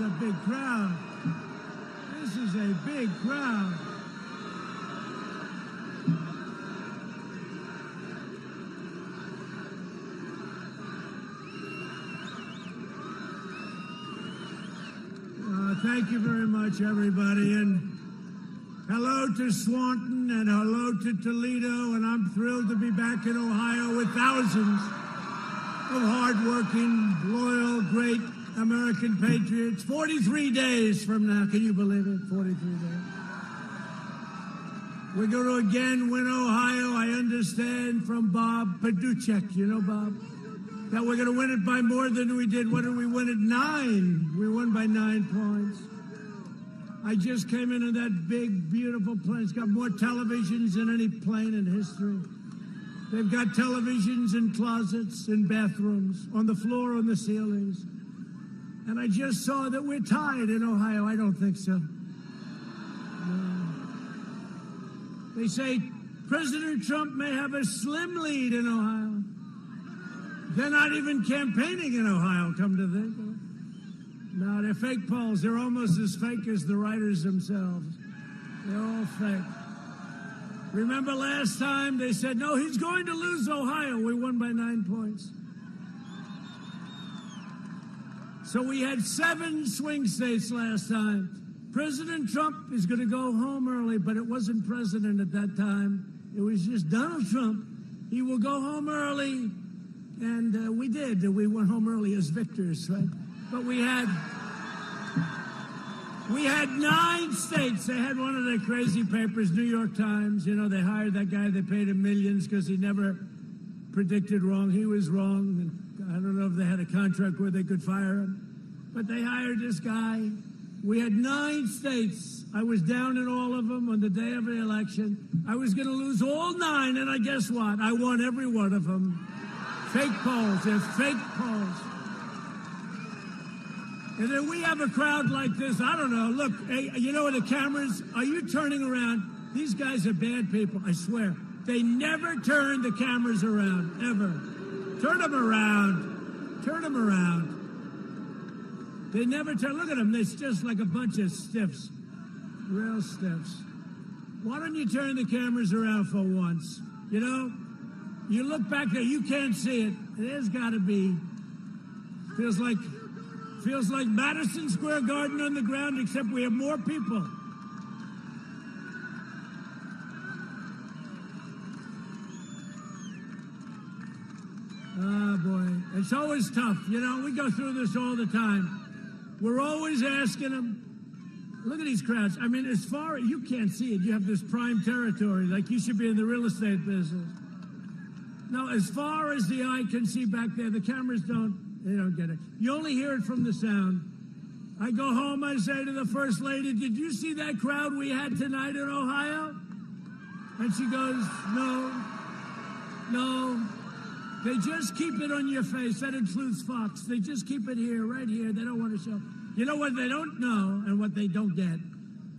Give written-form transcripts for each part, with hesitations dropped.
a big crowd. This is a big crowd. Thank you very much, everybody, and hello to Swanton and hello to Toledo, and I'm thrilled to be back in Ohio with thousands of hardworking, loyal, great American patriots. 43 days from now, can you believe it? 43 days. We're going to again win Ohio. I understand from Bob Paduchek, you know Bob, that we're going to win it by more than we did. What did we win it? 9. We won by 9 points. I just came in that big, beautiful plane. It's got more televisions than any plane in history. They've got televisions in closets, in bathrooms, on the floor, on the ceilings. And I just saw that we're tied in Ohio. I don't think so. No. They say President Trump may have a slim lead in Ohio. They're not even campaigning in Ohio, come to think of it. No, they're fake polls. They're almost as fake as the writers themselves. They're all fake. Remember last time they said, no, he's going to lose Ohio. We won by 9 points. So we had 7 swing states last time. President Trump is going to go home early, but it wasn't president at that time. It was just Donald Trump. He will go home early, and we did. We went home early as victors, right? But we had 9 states. They had one of their crazy papers, New York Times. You know, they hired that guy. They paid him millions because he never predicted wrong. He was wrong. And I don't know if they had a contract where they could fire him. But they hired this guy. We had 9 states. I was down in all of them on the day of the election. I was going to lose all 9, and I guess what? I won every one of them. Fake polls. They're fake polls. And then we have a crowd like this. I don't know. Look, hey, you know the cameras? Are you turning around? These guys are bad people, I swear. They never turn the cameras around, ever. Turn them around. Turn them around. They never turn. Look at them. They're just like a bunch of stiffs. Real stiffs. Why don't you turn the cameras around for once? You know? You look back there, you can't see it. There's got to be. Feels like Madison Square Garden on the ground, except we have more people. Oh, boy. It's always tough. You know, we go through this all the time. We're always asking them, look at these crowds. I mean, as far as you can't see it, you have this prime territory, like you should be in the real estate business. Now, as far as the eye can see back there, the cameras they don't get it. You only hear it from the sound. I go home, I say to the First Lady, did you see that crowd we had tonight in Ohio? And she goes, no. They just keep it on your face. That includes Fox. They just keep it here, right here. They don't want to show. You know what they don't know and what they don't get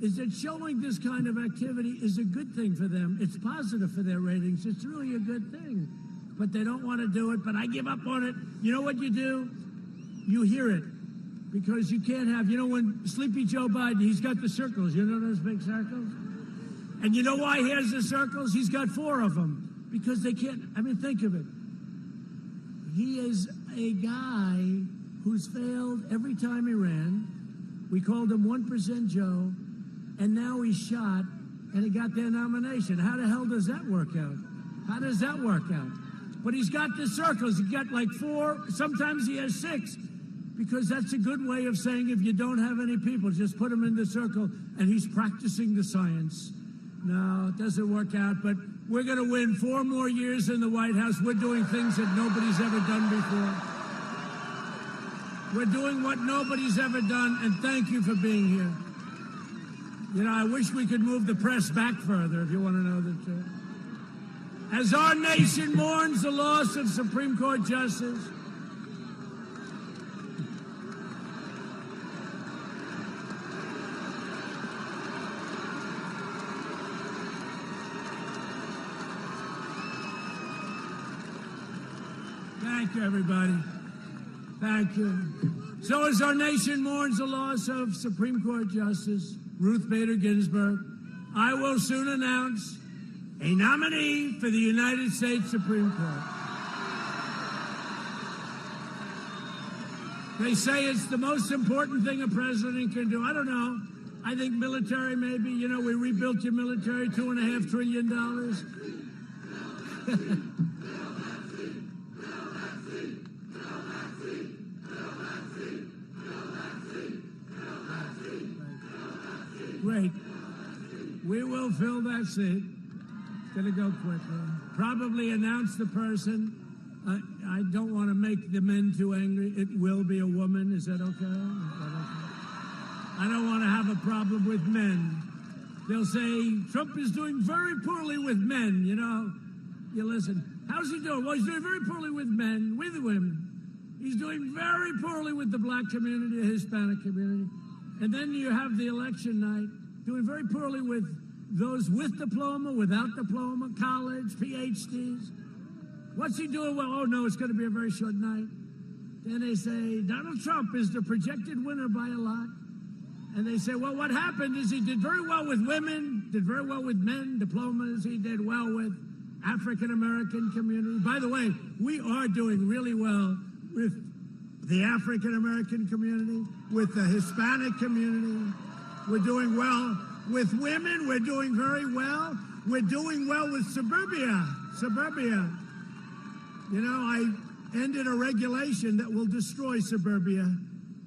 is that showing this kind of activity is a good thing for them. It's positive for their ratings. It's really a good thing. But they don't want to do it, but I give up on it. You know what you do? You hear it. Because you can't have, you know, when Sleepy Joe Biden, he's got the circles. You know those big circles? And you know why he has the circles? He's got 4 of them. Because they can't, I mean, think of it. He is a guy who's failed every time he ran. We called him 1% Joe. And now he's shot, and he got their nomination. How the hell does that work out? How does that work out? But he's got the circles. He got like 4. Sometimes he has 6. Because that's a good way of saying if you don't have any people, just put them in the circle. And he's practicing the science. No, it doesn't work out. But we're going to win 4 more years in the White House. We're doing things that nobody's ever done before. We're doing what nobody's ever done. And thank you for being here. You know, I wish we could move the press back further, if you want to know the truth. As our nation mourns the loss of Supreme Court Justice, thank you, everybody. Thank you. So as our nation mourns the loss of Supreme Court Justice Ruth Bader Ginsburg, I will soon announce a nominee for the United States Supreme Court. They say it's the most important thing a president can do. I don't know. I think military, maybe. You know, we rebuilt your military, $2.5 trillion. Great. We will fill that seat. It's going to go quickly. Probably announce the person. I don't want to make the men too angry. It will be a woman. Is that okay? I don't want to have a problem with men. They'll say Trump is doing very poorly with men, you know. You listen. How's he doing? Well, he's doing very poorly with men, with women. He's doing very poorly with the black community, the Hispanic community. And then you have the election night, doing very poorly with those with diploma, without diploma, college, PhDs. What's he doing? Well, oh no, it's going to be a very short night. Then they say, Donald Trump is the projected winner by a lot. And they say, well, what happened is he did very well with women, did very well with men, diplomas. He did well with African-American community. By the way, we are doing really well with the African-American community, with the Hispanic community. We're doing well with women. We're doing very well. We're doing well with suburbia. Suburbia. You know, I ended a regulation that will destroy suburbia.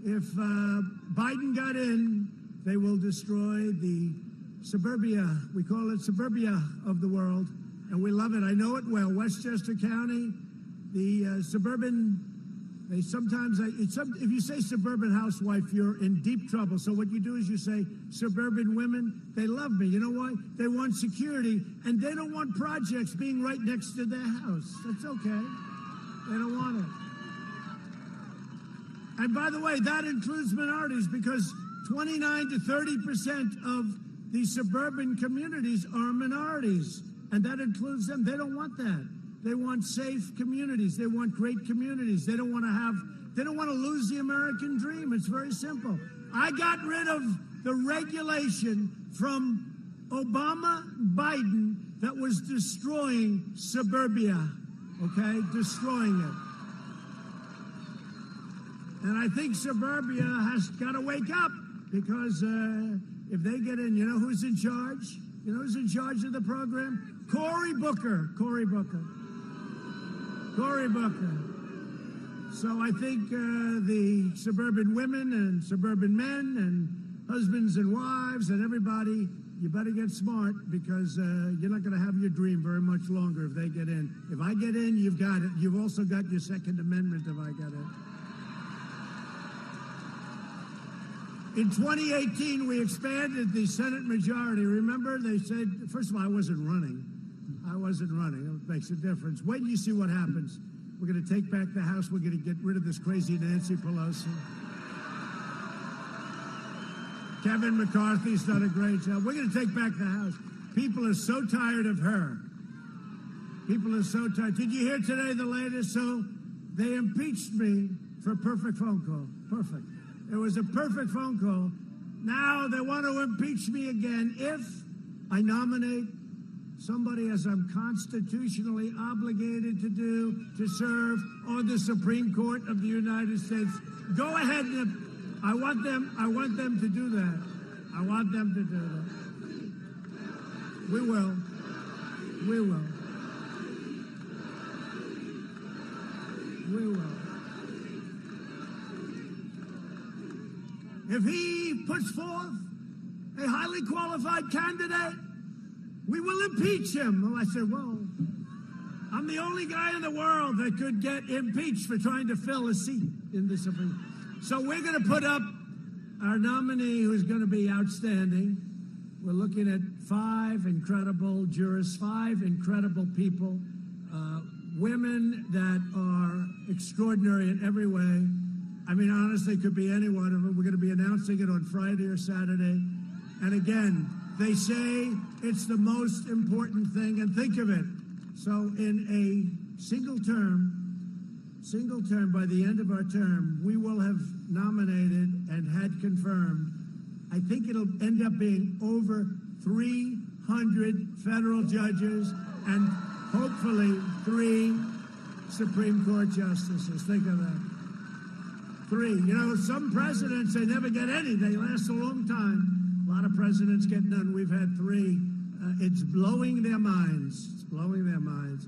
If Biden got in, they will destroy the suburbia. We call it suburbia of the world, and we love it. I know it well. Westchester County, the suburban, they sometimes, if you say suburban housewife, you're in deep trouble. So what you do is you say suburban women. They love me. You know why? They want security, and they don't want projects being right next to their house. That's okay. They don't want it. And by the way, that includes minorities, because 29 to 30% of the suburban communities are minorities, and that includes them. They don't want that. They want safe communities. They want great communities. They don't want to lose the American dream. It's very simple. I got rid of the regulation from Obama, Biden, that was destroying suburbia, okay? Destroying it. And I think suburbia has got to wake up, because if they get in, you know who's in charge? You know who's in charge of the program? Cory Booker. Cory Booker. Cory Booker. So I think the suburban women and suburban men and husbands and wives and everybody, you better get smart, because you're not going to have your dream very much longer if they get in. If I get in, you've got it. You've also got your Second Amendment if I get in. In 2018, we expanded the Senate majority. Remember, they said, first of all, I wasn't running. It makes a difference. Wait till you see what happens. We're going to take back the House. We're going to get rid of this crazy Nancy Pelosi. Kevin McCarthy's done a great job. We're going to take back the House. People are so tired of her. People are so tired. Did you hear today the latest? So they impeached me for a perfect phone call. Perfect. It was a perfect phone call. Now they want to impeach me again if I nominate somebody, as I'm constitutionally obligated to do, to serve on the Supreme Court of the United States. Go ahead. I want them to do that. I want them to do that. We will. We will. We will. If he puts forth a highly qualified candidate, we will impeach him. Well, I said, well, I'm the only guy in the world that could get impeached for trying to fill a seat in the Supreme Court. So we're going to put up our nominee, who's going to be outstanding. We're looking at 5 incredible jurists, 5 incredible people, women that are extraordinary in every way. I mean, honestly, it could be any one of them. We're going to be announcing it on Friday or Saturday. And again, they say it's the most important thing. And think of it. So in a single term, single term, by the end of our term, we will have nominated and had confirmed, I think it'll end up being over 300 federal judges and hopefully 3 Supreme Court justices. Think of that. 3. You know, some presidents, they never get any. They last a long time. A lot of presidents get none. We've had 3. It's blowing their minds. It's blowing their minds.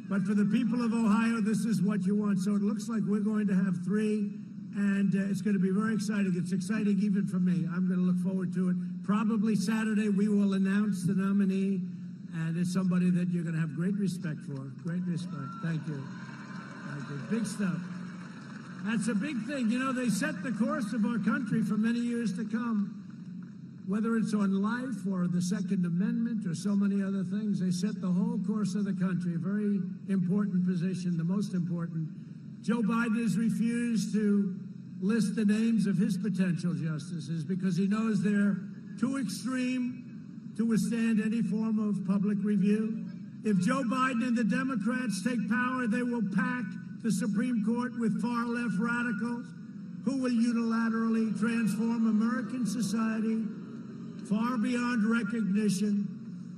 But for the people of Ohio, this is what you want. So it looks like we're going to have 3, and it's going to be very exciting. It's exciting even for me. I'm going to look forward to it. Probably Saturday we will announce the nominee, and it's somebody that you're going to have great respect for. Great respect. Thank you. Thank you. Big stuff. That's a big thing. You know, they set the course of our country for many years to come. Whether it's on life or the Second Amendment or so many other things, they set the whole course of the country. A very important position, the most important. Joe Biden has refused to list the names of his potential justices because he knows they're too extreme to withstand any form of public review. If Joe Biden and the Democrats take power, they will pack the Supreme Court with far-left radicals who will unilaterally transform American society far beyond recognition.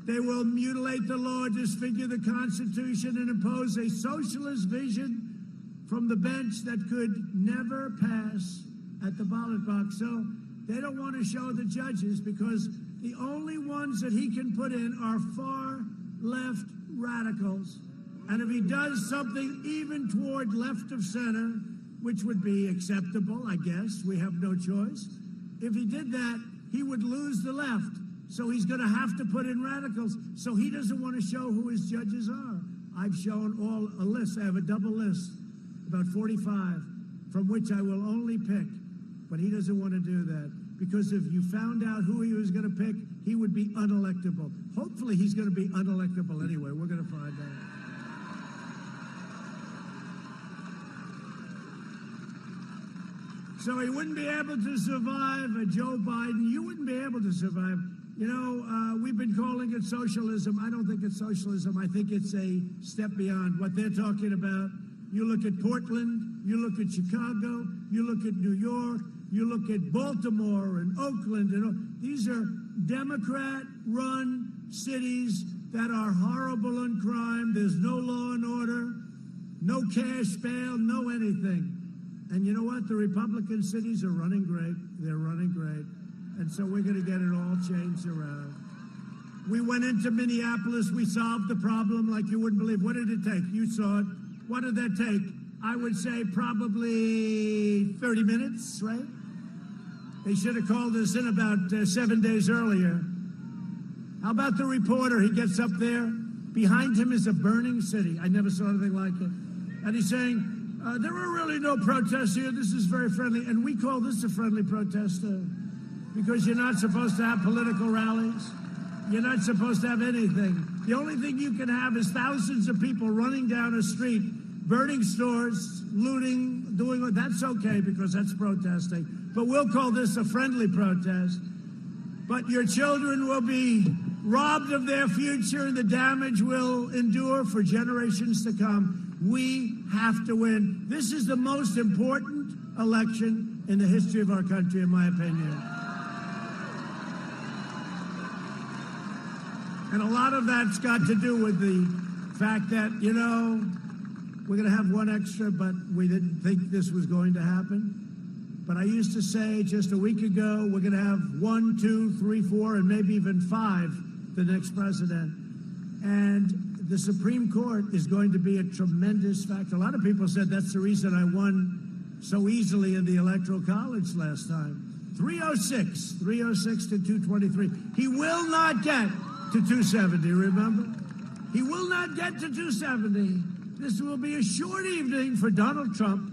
They will mutilate the law, disfigure the Constitution, and impose a socialist vision from the bench that could never pass at the ballot box. So they don't want to show the judges because the only ones that he can put in are far-left radicals. And if he does something even toward left of center, which would be acceptable, I guess, we have no choice. If he did that, he would lose the left. So he's going to have to put in radicals. So he doesn't want to show who his judges are. I've shown all a list. I have a double list, about 45, from which I will only pick. But he doesn't want to do that. Because if you found out who he was going to pick, he would be unelectable. Hopefully he's going to be unelectable anyway. We're going to find out. So he wouldn't be able to survive a Joe Biden. You wouldn't be able to survive. You know, we've been calling it socialism. I don't think it's socialism. I think it's a step beyond what they're talking about. You look at Portland, you look at Chicago, you look at New York, you look at Baltimore and Oakland. And these are Democrat-run cities that are horrible in crime. There's no law and order, no cash bail, no anything. And you know what? The Republican cities are running great. They're running great. And so we're going to get it all changed around. We went into Minneapolis. We solved the problem like you wouldn't believe. What did it take? You saw it. What did that take? I would say probably 30 minutes, right? They should have called us in about 7 days earlier. How about the reporter? He gets up there. Behind him is a burning city. I never saw anything like it. And he's saying, there are really no protests here. This is very friendly. And we call this a friendly protest because you're not supposed to have political rallies. You're not supposed to have anything. The only thing you can have is thousands of people running down a street, burning stores, looting, doing what. That's okay because that's protesting. But we'll call this a friendly protest. But your children will be robbed of their future and the damage will endure for generations to come. We have to win. This is the most important election in the history of our country, in my opinion. And a lot of that's got to do with the fact that, you know, we're going to have one extra, but we didn't think this was going to happen. But I used to say just a week ago, we're going to have 1, 2, 3, 4, and maybe even 5 the next president. And the Supreme Court is going to be a tremendous factor. A lot of people said that's the reason I won so easily in the Electoral College last time. 306 to 223. He will not get to 270, remember? He will not get to 270. This will be a short evening for Donald Trump.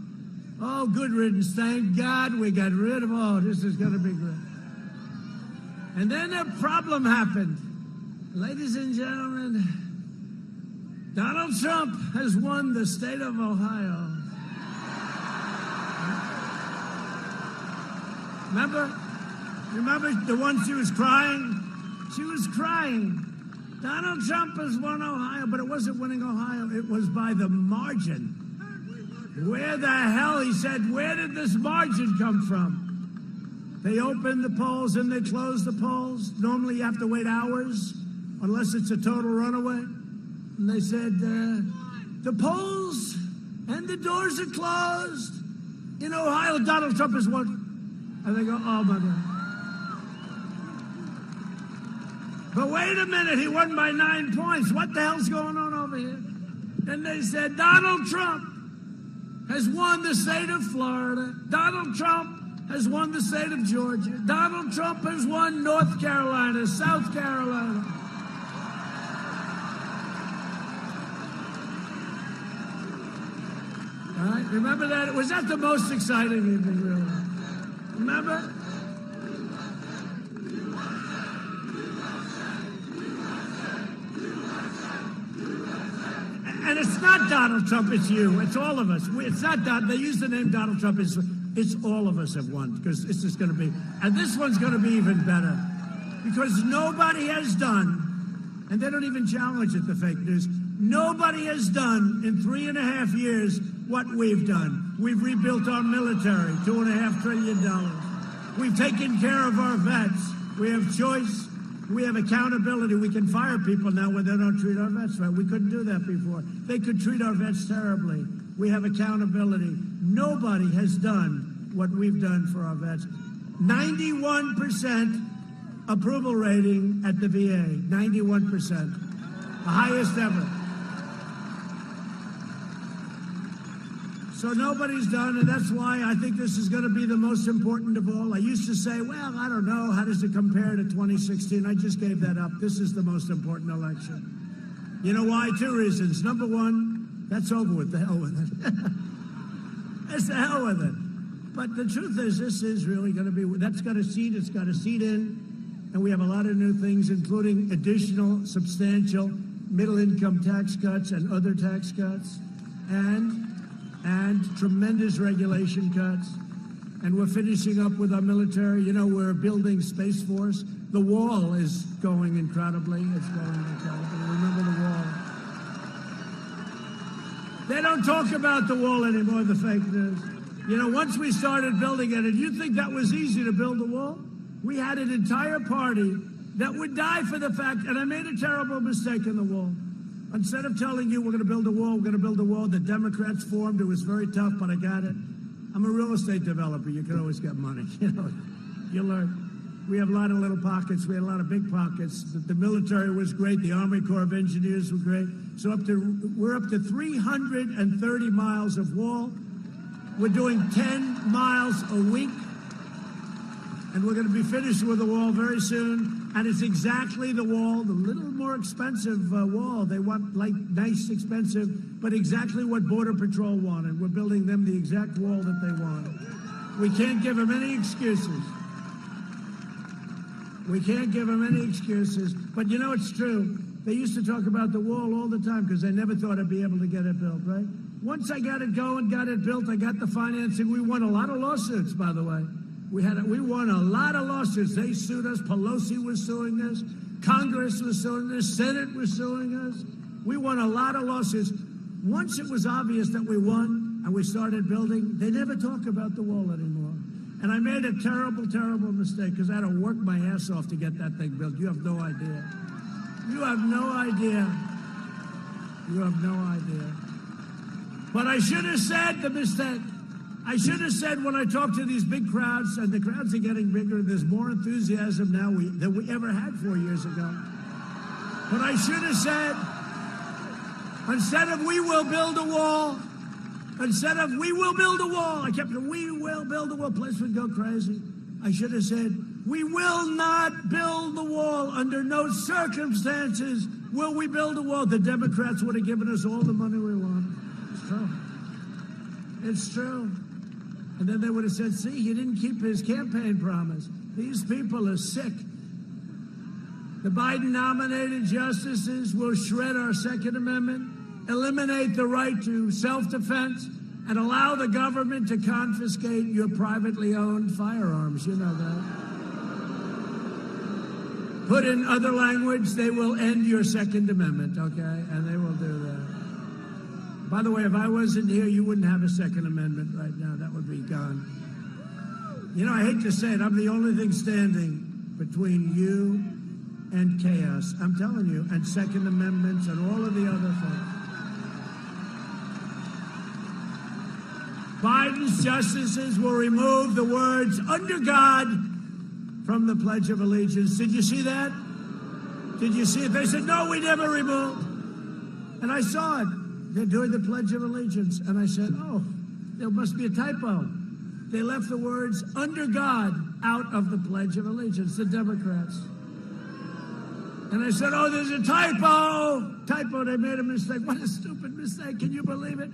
Oh, good riddance. Thank God we got rid of, oh, this is going to be good. And then a problem happened. Ladies and gentlemen, Donald Trump has won the state of Ohio. Remember the one she was crying? She was crying. Donald Trump has won Ohio, but it wasn't winning Ohio. It was by the margin. Where the hell, he said, where did this margin come from? They opened the polls and they closed the polls. Normally you have to wait hours, unless it's a total runaway. And they said, the polls and the doors are closed. In Ohio, Donald Trump has won. And they go, oh, my God. But wait a minute, he won by 9 points. What the hell's going on over here? And they said, Donald Trump has won the state of Florida. Donald Trump has won the state of Georgia. Donald Trump has won North Carolina, South Carolina. All right, remember that? Was that the most exciting evening, really? Remember? And it's not Donald Trump, it's you. It's all of us. It's not Donald. They use the name Donald Trump. It's all of us have won, because this is going to be, and this one's going to be even better, because nobody has done, and they don't even challenge it, the fake news, nobody has done in 3.5 years what we've done. We've rebuilt our military, $2.5 trillion. We've taken care of our vets. We have choice. We have accountability. We can fire people now when they don't treat our vets right. We couldn't do that before. They could treat our vets terribly. We have accountability. Nobody has done what we've done for our vets. 91% approval rating at the VA. 91%. The highest ever. So nobody's done, and that's why I think this is going to be the most important of all. I used to say, well, I don't know, how does it compare to 2016? I just gave that up. This is the most important election. You know why? 2 reasons. Number one, that's over with. The hell with it. It's the hell with it. But the truth is, this is really going to be, that's got a seat, it's got a seat in, and we have a lot of new things, including additional substantial middle-income tax cuts and other tax cuts, and tremendous regulation cuts. And we're finishing up with our military. You know, we're building Space Force. The wall is going incredibly. It's going incredibly. Remember the wall. They don't talk about the wall anymore, the fake news. You know, once we started building it, and you think that was easy to build a wall? We had an entire party that would die for the fact, and I made a terrible mistake in the wall. Instead of telling you we're going to build a wall, we're going to build a wall, the Democrats formed. It was very tough, but I got it. I'm a real estate developer. You can always get money. You know, you learn. We have a lot of little pockets. We had a lot of big pockets. The military was great. The Army Corps of Engineers were great. So we're up to 330 miles of wall. We're doing 10 miles a week. And we're going to be finished with the wall very soon. And it's exactly the wall, the little more expensive wall. They want, like, nice, expensive, but exactly what Border Patrol wanted. We're building them the exact wall that they wanted. We can't give them any excuses. We can't give them any excuses. But you know, it's true. They used to talk about the wall all the time because they never thought I'd be able to get it built, right? Once I got it going, got it built, I got the financing. We won a lot of lawsuits, by the way. We won a lot of lawsuits. They sued us. Pelosi was suing us. Congress was suing us. Senate was suing us. We won a lot of lawsuits. Once it was obvious that we won and we started building, they never talk about the wall anymore. And I made a terrible, terrible mistake because I had to work my ass off to get that thing built. You have no idea. You have no idea. You have no idea. But I should have said the mistake. I should have said when I talk to these big crowds, and the crowds are getting bigger, there's more enthusiasm now than we ever had 4 years ago. But I should have said, instead of we will build a wall, instead of we will build a wall, I kept saying, we will build a wall, place would go crazy. I should have said, we will not build the wall. Under no circumstances will we build a wall. The Democrats would have given us all the money we wanted. It's true. It's true. And then they would have said, see, he didn't keep his campaign promise. These people are sick. The Biden-nominated justices will shred our Second Amendment, eliminate the right to self-defense, and allow the government to confiscate your privately owned firearms. You know that. Put in other language, they will end your Second Amendment, okay? And they will do that. By the way, if I wasn't here, you wouldn't have a Second Amendment right now. That would be gone. You know, I hate to say it, I'm the only thing standing between you and chaos. I'm telling you, and Second Amendments and all of the other things. Biden's justices will remove the words "under God" from the Pledge of Allegiance. Did you see that? Did you see it? They said, no, we never removed. And I saw it. They're doing the Pledge of Allegiance. And I said, oh, there must be a typo. They left the words "under God" out of the Pledge of Allegiance, the Democrats. And I said, oh, there's a typo. Typo, they made a mistake. What a stupid mistake. Can you believe it?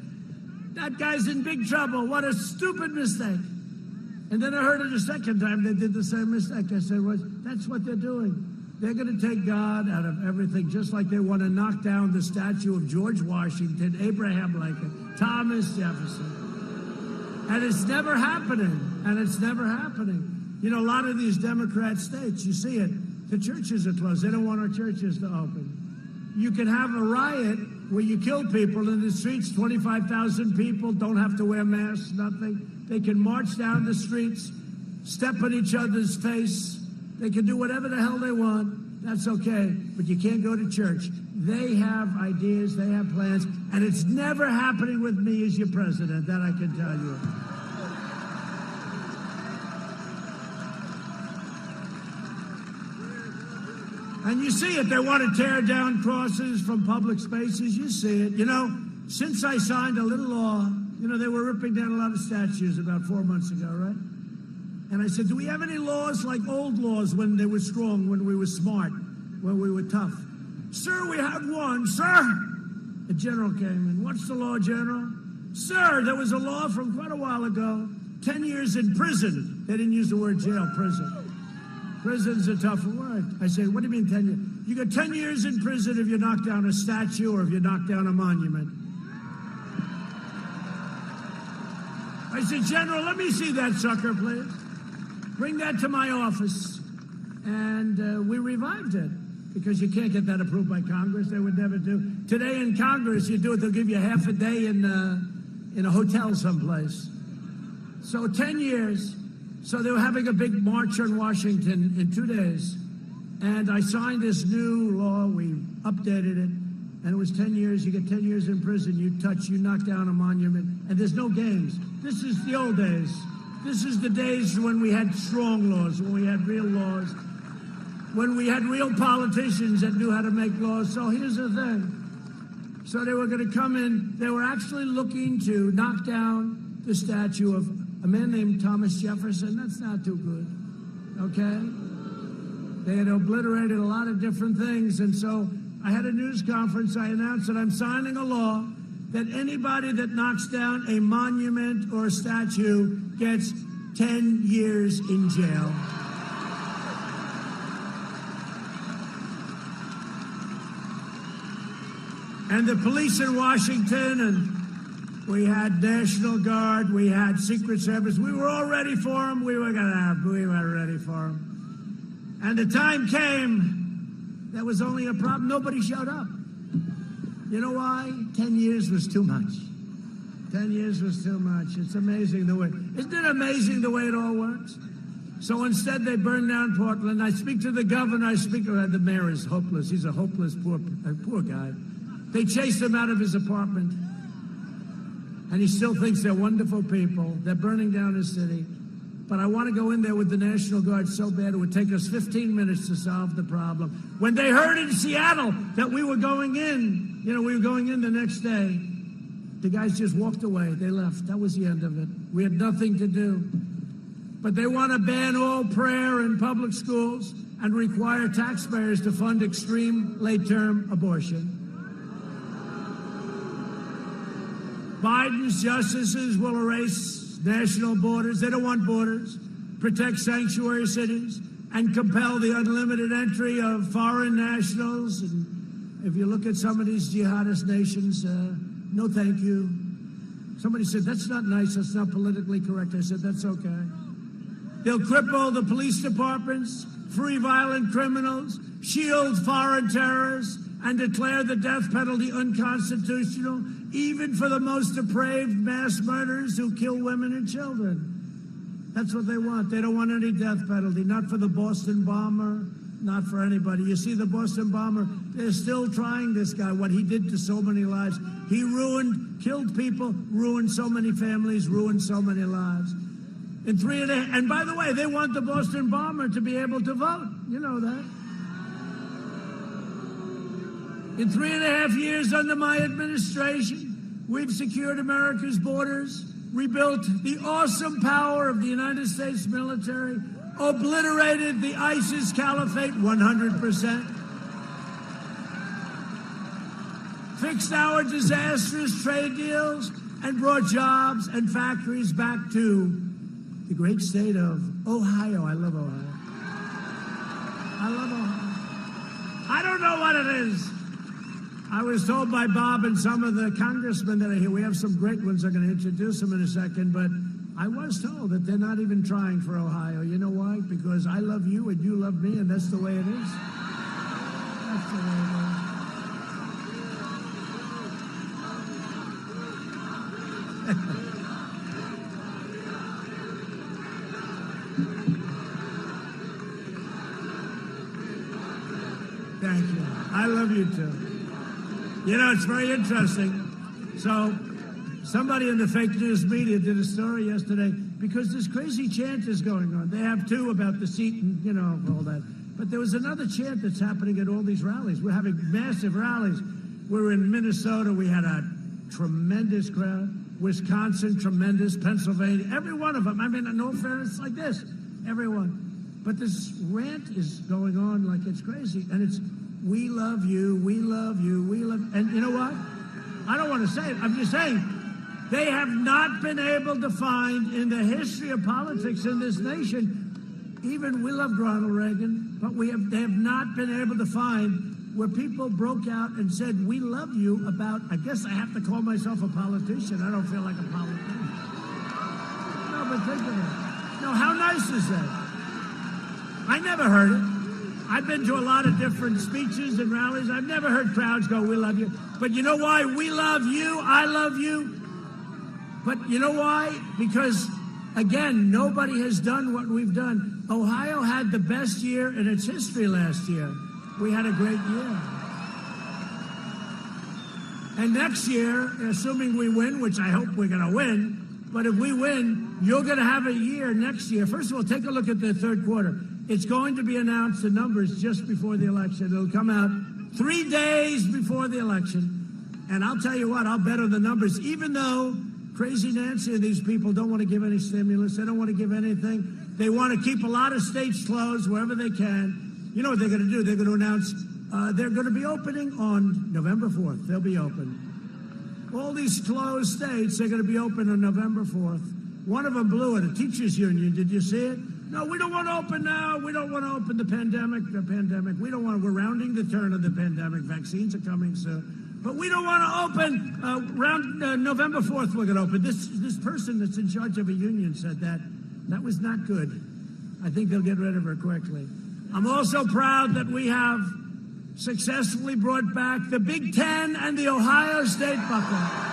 That guy's in big trouble. What a stupid mistake. And then I heard it a second time. They did the same mistake. I said, well, that's what they're doing. They're going to take God out of everything, just like they want to knock down the statue of George Washington, Abraham Lincoln, Thomas Jefferson. And it's never happening. And it's never happening. You know, a lot of these Democrat states, you see it, the churches are closed. They don't want our churches to open. You can have a riot where you kill people in the streets, 25,000 people don't have to wear masks, nothing. They can march down the streets, step on each other's face. They can do whatever the hell they want. That's okay, but you can't go to church. They have ideas, they have plans, and it's never happening with me as your president, that I can tell you. And you see it. They want to tear down crosses from public spaces. You see it. You know, since I signed a little law, you know, they were ripping down a lot of statues about 4 months ago, right? And I said, do we have any laws like old laws when they were strong, when we were smart, when we were tough? Sir, we have one. Sir! The general came in. What's the law, General? Sir, there was a law from quite a while ago, 10 years in prison. They didn't use the word jail, prison. Prison's a tougher word. I said, what do you mean 10 years? You got 10 years in prison if you knock down a statue or if you knock down a monument. I said, General, let me see that sucker, please. Bring that to my office. And we revived it because you can't get that approved by Congress. They would never do. Today in Congress, you do it, they'll give you half a day in a hotel someplace. So 10 years. So they were having a big march on Washington in 2 days. And I signed this new law. We updated it. And it was 10 years. You get 10 years in prison. You knock down a monument. And there's no games. This is the old days. This is the days when we had strong laws, when we had real laws, when we had real politicians that knew how to make laws. So here's the thing. So they were going to come in. They were actually looking to knock down the statue of a man named Thomas Jefferson. That's not too good, okay? They had obliterated a lot of different things, and so I had a news conference. I announced that I'm signing a law that anybody that knocks down a monument or a statue gets 10 years in jail. And the police in Washington, and we had National Guard, we had Secret Service. We were all ready for them. We were ready for them. And the time came, there was only a problem. Nobody showed up. You know why? 10 years was too much. 10 years was too much. It's amazing the way. Isn't it amazing the way it all works? So instead, they burned down Portland. I speak to the governor. I speak to the mayor. Is hopeless. He's a hopeless, poor guy. They chased him out of his apartment. And he still thinks they're wonderful people. They're burning down his city. But I want to go in there with the National Guard so bad it would take us 15 minutes to solve the problem. When they heard in Seattle that we were going in, we were going in the next day, the guys just walked away. They left. That was the end of it. We had nothing to do. But they want to ban all prayer in public schools and require taxpayers to fund extreme late-term abortion. Biden's justices will erase national borders. They don't want borders. Protect sanctuary cities and compel the unlimited entry of foreign nationals. And if you look at some of these jihadist nations, no thank you. Somebody said, that's not nice. That's not politically correct. I said, that's okay. They'll cripple the police departments, free violent criminals, shield foreign terrorists, and declare the death penalty unconstitutional, even for the most depraved mass murderers who kill women and children. That's what they want. They don't want any death penalty, not for the Boston bomber, not for anybody. You see, the Boston bomber, they're still trying this guy, what he did to so many lives. He killed people, ruined so many families, ruined so many lives. And by the way, they want the Boston bomber to be able to vote. You know that. In 3.5 years under my administration, we've secured America's borders, rebuilt the awesome power of the United States military, obliterated the ISIS caliphate 100%, fixed our disastrous trade deals, and brought jobs and factories back to the great state of Ohio. I love Ohio. I love Ohio. I don't know what it is. I was told by Bob and some of the congressmen that are here, we have some great ones, I'm going to introduce them in a second, but I was told that they're not even trying for Ohio. You know why? Because I love you and you love me, and that's the way it is. That's the way it is. Thank you. I love you too. You know, it's very interesting. So, somebody in the fake news media did a story yesterday because this crazy chant is going on. They have two about the seat and, you know, all that. But there was another chant that's happening at all these rallies. We're having massive rallies. We're in Minnesota. We had a tremendous crowd. Wisconsin, tremendous. Pennsylvania, every one of them. I mean, in all fairness, like this, everyone. But this rant is going on like it's crazy. And it's, we love you, we love you, we love, and you know what? I don't want to say it. I'm just saying, they have not been able to find in the history of politics in this nation, even we loved Ronald Reagan, but they have not been able to find where people broke out and said, we love you about, I guess I have to call myself a politician. I don't feel like a politician. No, but think of it. No, how nice is that? I never heard it. I've been to a lot of different speeches and rallies. I've never heard crowds go, we love you. But you know why? We love you. I love you. But you know why? Because, again, nobody has done what we've done. Ohio had the best year in its history last year. We had a great year. And next year, assuming we win, which I hope we're going to win, but if we win, you're going to have a year next year. First of all, take a look at the third quarter. It's going to be announced, the numbers, just before the election. It'll come out 3 days before the election. And I'll tell you what, I'll bet on the numbers, even though Crazy Nancy and these people don't want to give any stimulus. They don't want to give anything. They want to keep a lot of states closed wherever they can. You know what they're going to do? They're going to announce they're going to be opening on November 4th. They'll be open. All these closed states, they're going to be open on November 4th. One of them blew it, a teachers union. Did you see it? No, we don't want to open now. We don't want to open the pandemic. We don't want to. We're rounding the turn of the pandemic. Vaccines are coming soon. But we don't want to open around November 4th. We're going to open. This person that's in charge of a union said that. That was not good. I think they'll get rid of her quickly. I'm also proud that we have successfully brought back the Big Ten and the Ohio State Buckeyes.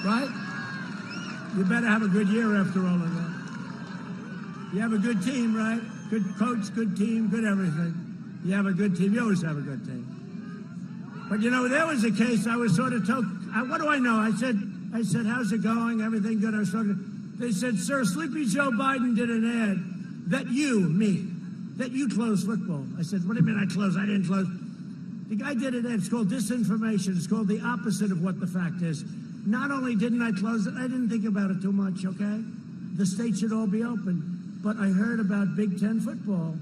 Right? You better have a good year after all of that. You have a good team, right? Good coach, good team, good everything. You have a good team. You always have a good team. But, you know, there was a case I was sort of told, what do I know? I said, how's it going? Everything good? I was talking. They said, sir, Sleepy Joe Biden did an ad that you closed football. I said, what do you mean I closed? I didn't close. The guy did an ad. It's called disinformation. It's called the opposite of what the fact is. Not only didn't I close it, I didn't think about it too much, okay? The states should all be open. But I heard about Big Ten football.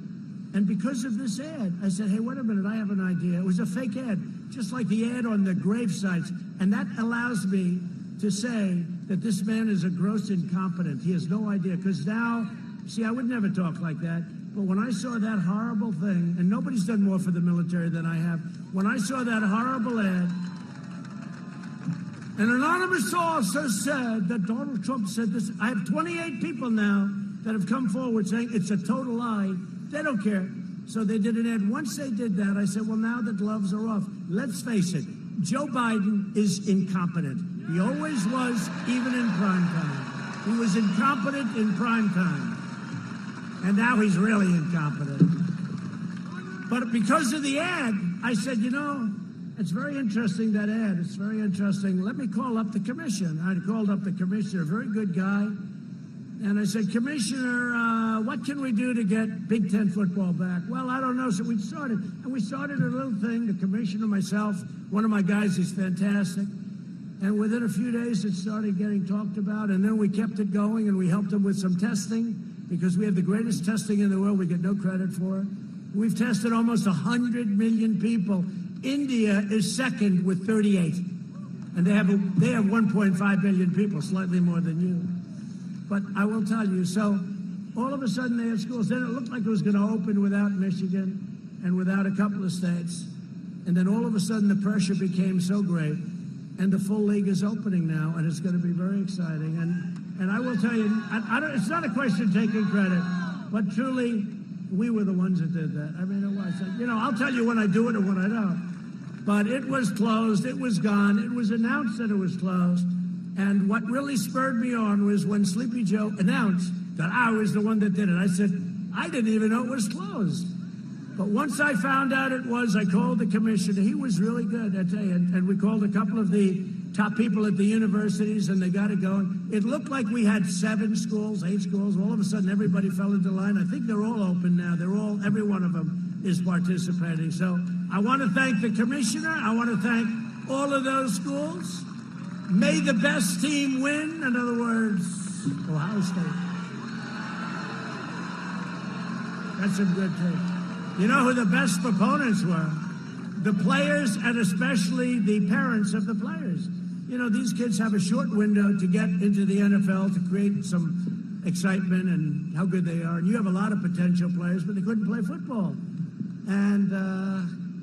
And because of this ad, I said, hey, wait a minute, I have an idea. It was a fake ad, just like the ad on the grave sites. And that allows me to say that this man is a gross incompetent. He has no idea. Because now, see, I would never talk like that. But when I saw that horrible thing, and nobody's done more for the military than I have, when I saw that horrible ad, An anonymous source said that Donald Trump said this. I have 28 people now that have come forward saying it's a total lie. They don't care. So they did an ad. Once they did that, I said, well, now the gloves are off. Let's face it, Joe Biden is incompetent. He always was, even in prime time. He was incompetent in prime time. And now he's really incompetent. But because of the ad, I said, you know, it's very interesting, that ad. It's very interesting. Let me call up the commission. I called up the commissioner, a very good guy. And I said, Commissioner, what can we do to get Big Ten football back? Well, I don't know. So we started. And we started a little thing, the commissioner, myself, one of my guys is fantastic. And within a few days, it started getting talked about. And then we kept it going, and we helped them with some testing, because we have the greatest testing in the world. We get no credit for it. We've tested almost 100 million people. India is second with 38. And they have 1.5 billion people, slightly more than you. But I will tell you, so all of a sudden they had schools. Then it looked like it was going to open without Michigan and without a couple of states. And then all of a sudden the pressure became so great. And the full league is opening now, and it's going to be very exciting. And I will tell you, it's not a question of taking credit, but truly, we were the ones that did that. I mean, it was. You know, I'll tell you when I do it and when I don't. But it was closed. It was gone. It was announced that it was closed. And what really spurred me on was when Sleepy Joe announced that I was the one that did it. I said, I didn't even know it was closed. But once I found out it was, I called the commissioner. He was really good, I tell you. And we called a couple of the top people at the universities, and they got it going. It looked like we had 7 schools, 8 schools. All of a sudden, everybody fell into line. I think they're all open now. Every one of them is participating. So I want to thank the commissioner. I want to thank all of those schools. May the best team win. In other words, Ohio State. That's some good tape. You know who the best proponents were? The players, and especially the parents of the players. You know, these kids have a short window to get into the NFL to create some excitement and how good they are. And you have a lot of potential players, but they couldn't play football. And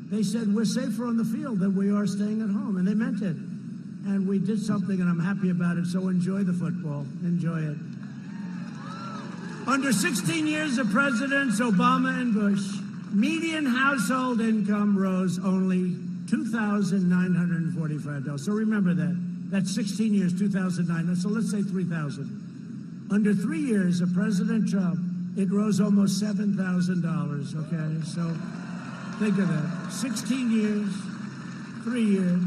they said, we're safer on the field than we are staying at home. And they meant it. And we did something, and I'm happy about it. So enjoy the football. Enjoy it. Under 16 years of Presidents Obama and Bush, median household income rose only $2,945. So remember that. That's 16 years, 2009. So let's say 3,000. Under 3 years of President Trump, it rose almost $7,000. Okay, so think of that. 16 years, 3 years,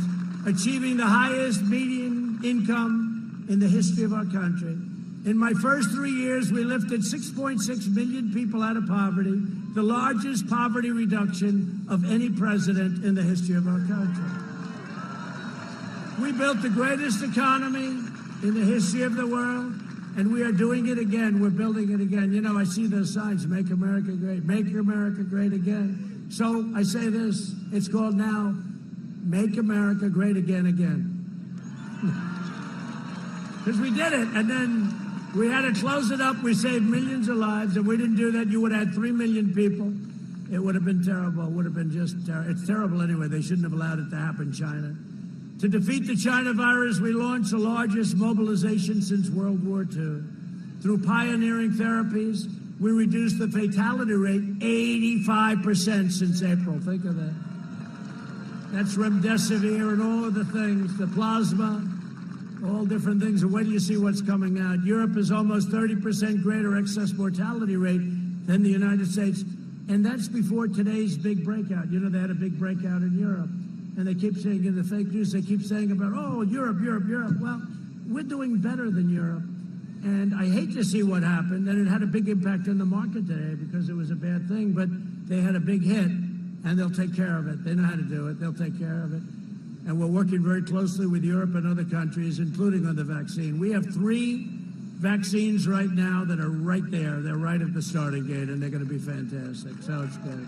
achieving the highest median income in the history of our country. In my first 3 years, we lifted 6.6 million people out of poverty, the largest poverty reduction of any president in the history of our country. We built the greatest economy in the history of the world, and we are doing it again. We're building it again. You know, I see those signs, Make America Great, Make America Great Again. So I say this, it's called now, Make America Great Again, again. Because we did it, and then we had to close it up. We saved millions of lives. If we didn't do that, you would have had 3 million people. It would have been terrible. It would have been just terrible. It's terrible anyway. They shouldn't have allowed it to happen in China. To defeat the China virus, we launched the largest mobilization since World War II. Through pioneering therapies, we reduced the fatality rate 85% since April. Think of that. That's remdesivir and all of the things, the plasma, all different things. And wait till you see what's coming out. Europe is almost 30% greater excess mortality rate than the United States. And that's before today's big breakout. You know, they had a big breakout in Europe. And they keep saying in the fake news, they keep saying about, oh, Europe, Europe, Europe. Well, we're doing better than Europe. And I hate to see what happened. And it had a big impact on the market today because it was a bad thing. But they had a big hit, and they'll take care of it. They know how to do it. They'll take care of it. And we're working very closely with Europe and other countries, including on the vaccine. We have 3 vaccines right now that are right there. They're right at the starting gate, and they're going to be fantastic. So it's good.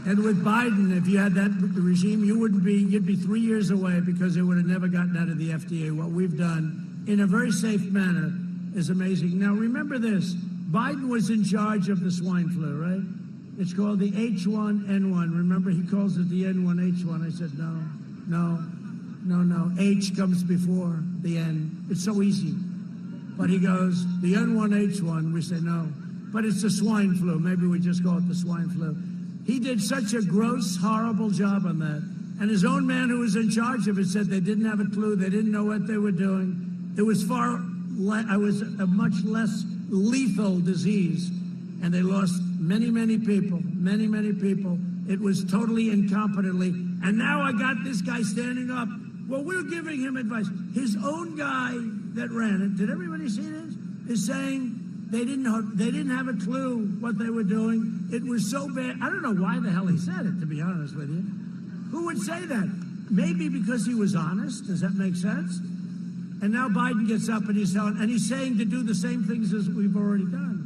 And with Biden, if you had that regime, you'd be 3 years away because it would have never gotten out of the FDA. What we've done in a very safe manner is amazing. Now, remember this. Biden was in charge of the swine flu, right? It's called the H1N1. Remember, he calls it the N1H1. I said, no. H comes before the N. It's so easy. But he goes, the N1H1. We say, no. But it's the swine flu. Maybe we just call it the swine flu. He did such a gross, horrible job on that. And his own man who was in charge of it said they didn't have a clue. They didn't know what they were doing. It was a much less lethal disease. And they lost many people. It was totally incompetently. And now I got this guy standing up. Well, we're giving him advice. His own guy that ran it, did everybody see this? Is saying they didn't have a clue what they were doing. It was so bad. I don't know why the hell he said it, to be honest with you. Who would say that? Maybe because he was honest. Does that make sense? And now Biden gets up and he's saying to do the same things as we've already done.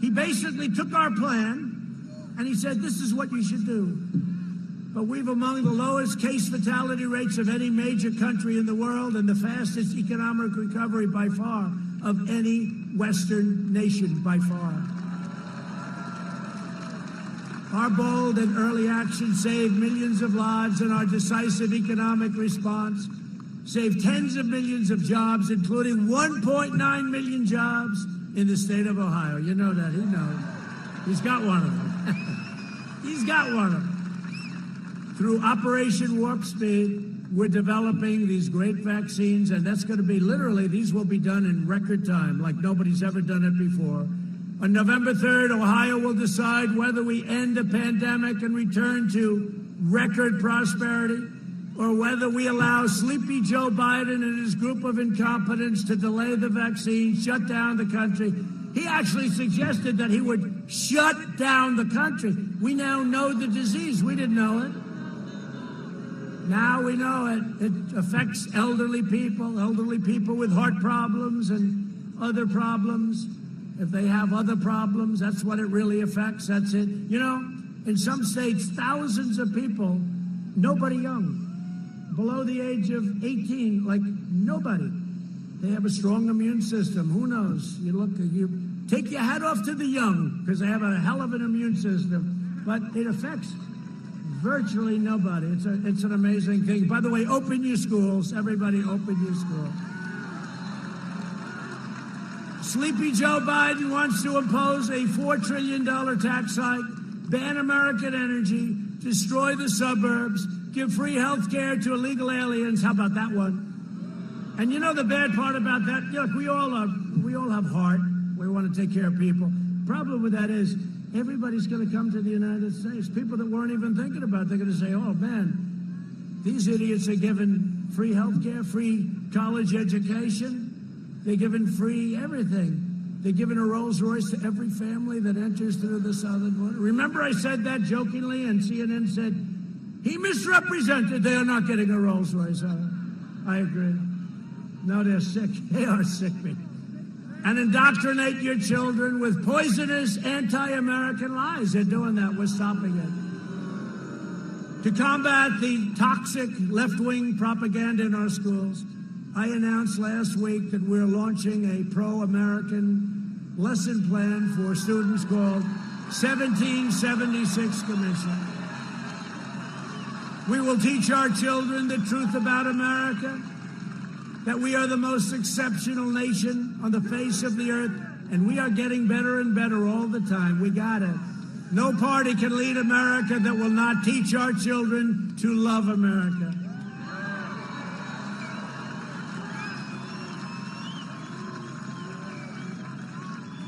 He basically took our plan and he said, this is what you should do. But we've among the lowest case fatality rates of any major country in the world and the fastest economic recovery by far of any Western nation by far. Our bold and early action saved millions of lives, and our decisive economic response saved tens of millions of jobs, including 1.9 million jobs in the state of Ohio. You know that. He knows. He's got one of them. He's got one of them. Through Operation Warp Speed, we're developing these great vaccines, and that's going to be literally, these will be done in record time, like nobody's ever done it before. On November 3rd, Ohio will decide whether we end the pandemic and return to record prosperity, or whether we allow sleepy Joe Biden and his group of incompetents to delay the vaccine, shut down the country. He actually suggested that he would shut down the country. We now know the disease. We didn't know it. Now we know it. It affects elderly people with heart problems and other problems. If they have other problems, that's what it really affects. That's it. You know, in some states, thousands of people, nobody young, below the age of 18, like nobody. They have a strong immune system. Who knows? You take your hat off to the young because they have a hell of an immune system, but it affects virtually nobody. It's an amazing thing. By the way, open your schools. Everybody open your schools. Sleepy Joe Biden wants to impose a $4 trillion tax hike, ban American energy, destroy the suburbs, give free health care to illegal aliens. How about that one? And you know the bad part about that? Look, we all have heart. We want to take care of people. Problem with that is everybody's going to come to the United States. People that weren't even thinking about it, they're going to say, oh, man, these idiots are given free health care, free college education. They're given free everything. They're giving a Rolls Royce to every family that enters through the southern border. Remember I said that jokingly, and CNN said, he misrepresented. They are not getting a Rolls Royce. I agree. No, they're sick. They are sick people. And indoctrinate your children with poisonous anti-American lies. They're doing that. We're stopping it. To combat the toxic left-wing propaganda in our schools, I announced last week that we're launching a pro-American lesson plan for students called 1776 Commission. We will teach our children the truth about America, that we are the most exceptional nation on the face of the earth, and we are getting better and better all the time. We got it. No party can lead America that will not teach our children to love America.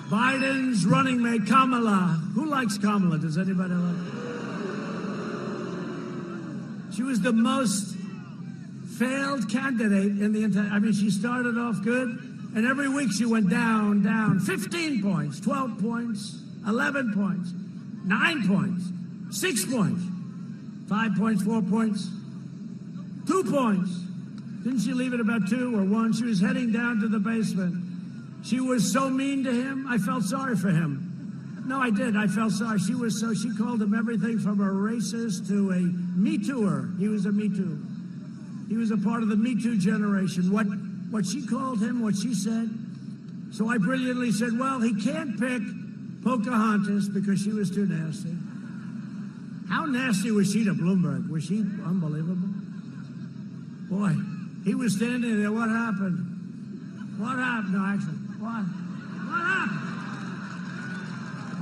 Biden's running mate, Kamala. Who likes Kamala? Does anybody like her? She was the most failed candidate in the entire, I mean, she started off good, and every week she went down, 15 points, 12 points, 11 points, 9 points, 6 points, 5 points, 4 points, 2 points. Didn't she leave it about 2 or 1? She was heading down to the basement. She was so mean to him, I felt sorry for him. No, I did. I felt sorry. She called him everything from a racist to a Me Tooer. He was a Me Too. He was a part of the Me Too generation. What she called him, what she said. So I brilliantly said, well, he can't pick Pocahontas because she was too nasty. How nasty was she to Bloomberg? Was she unbelievable? Boy, he was standing there. What happened? What happened? No, actually, what happened?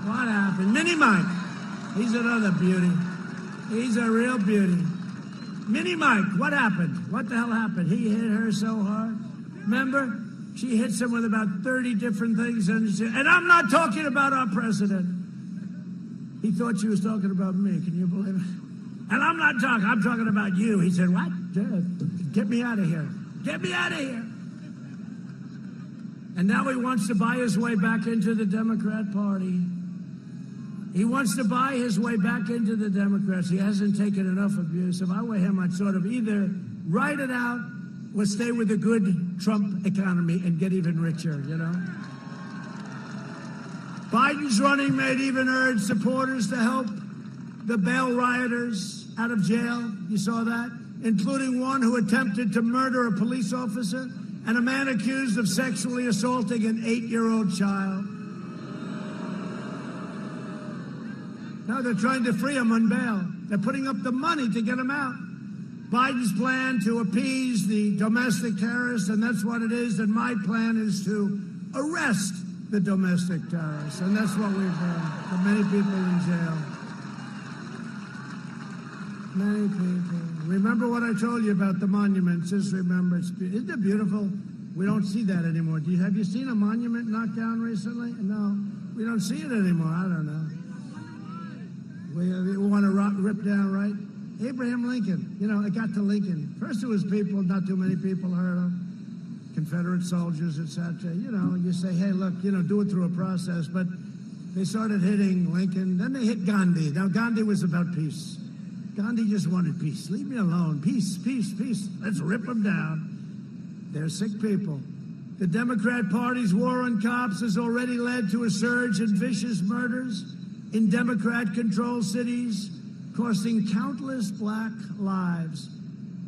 What happened? Mini Mike. He's another beauty. He's a real beauty. Mini Mike, what happened? What the hell happened? He hit her so hard. Remember? She hits him with about 30 different things. And I'm not talking about our president. He thought she was talking about me. Can you believe it? And I'm talking about you. He said, what? Get me out of here. Get me out of here. And now he wants to buy his way back into the Democrat Party. He wants to buy his way back into the Democrats. He hasn't taken enough abuse. If I were him, I'd sort of either write it out or stay with the good Trump economy and get even richer, you know? Biden's running mate even urged supporters to help the bail rioters out of jail. You saw that? Including one who attempted to murder a police officer and a man accused of sexually assaulting an 8-year-old child. Now they're trying to free him on bail. They're putting up the money to get him out. Biden's plan to appease the domestic terrorists, and that's what it is, and my plan is to arrest the domestic terrorists, and that's what we've done. For many people in jail. Many people. Remember what I told you about the monuments. Just remember, isn't it beautiful? We don't see that anymore. Have you seen a monument knocked down recently? No, we don't see it anymore. I don't know. We want to rip down, right? Abraham Lincoln, you know, it got to Lincoln. First it was people, not too many people heard him, Confederate soldiers, etc. You know, you say, hey, look, you know, do it through a process. But they started hitting Lincoln. Then they hit Gandhi. Now, Gandhi was about peace. Gandhi just wanted peace. Leave me alone. Peace, peace, peace. Let's rip them down. They're sick people. The Democrat Party's war on cops has already led to a surge in vicious murders in Democrat-controlled cities, costing countless black lives.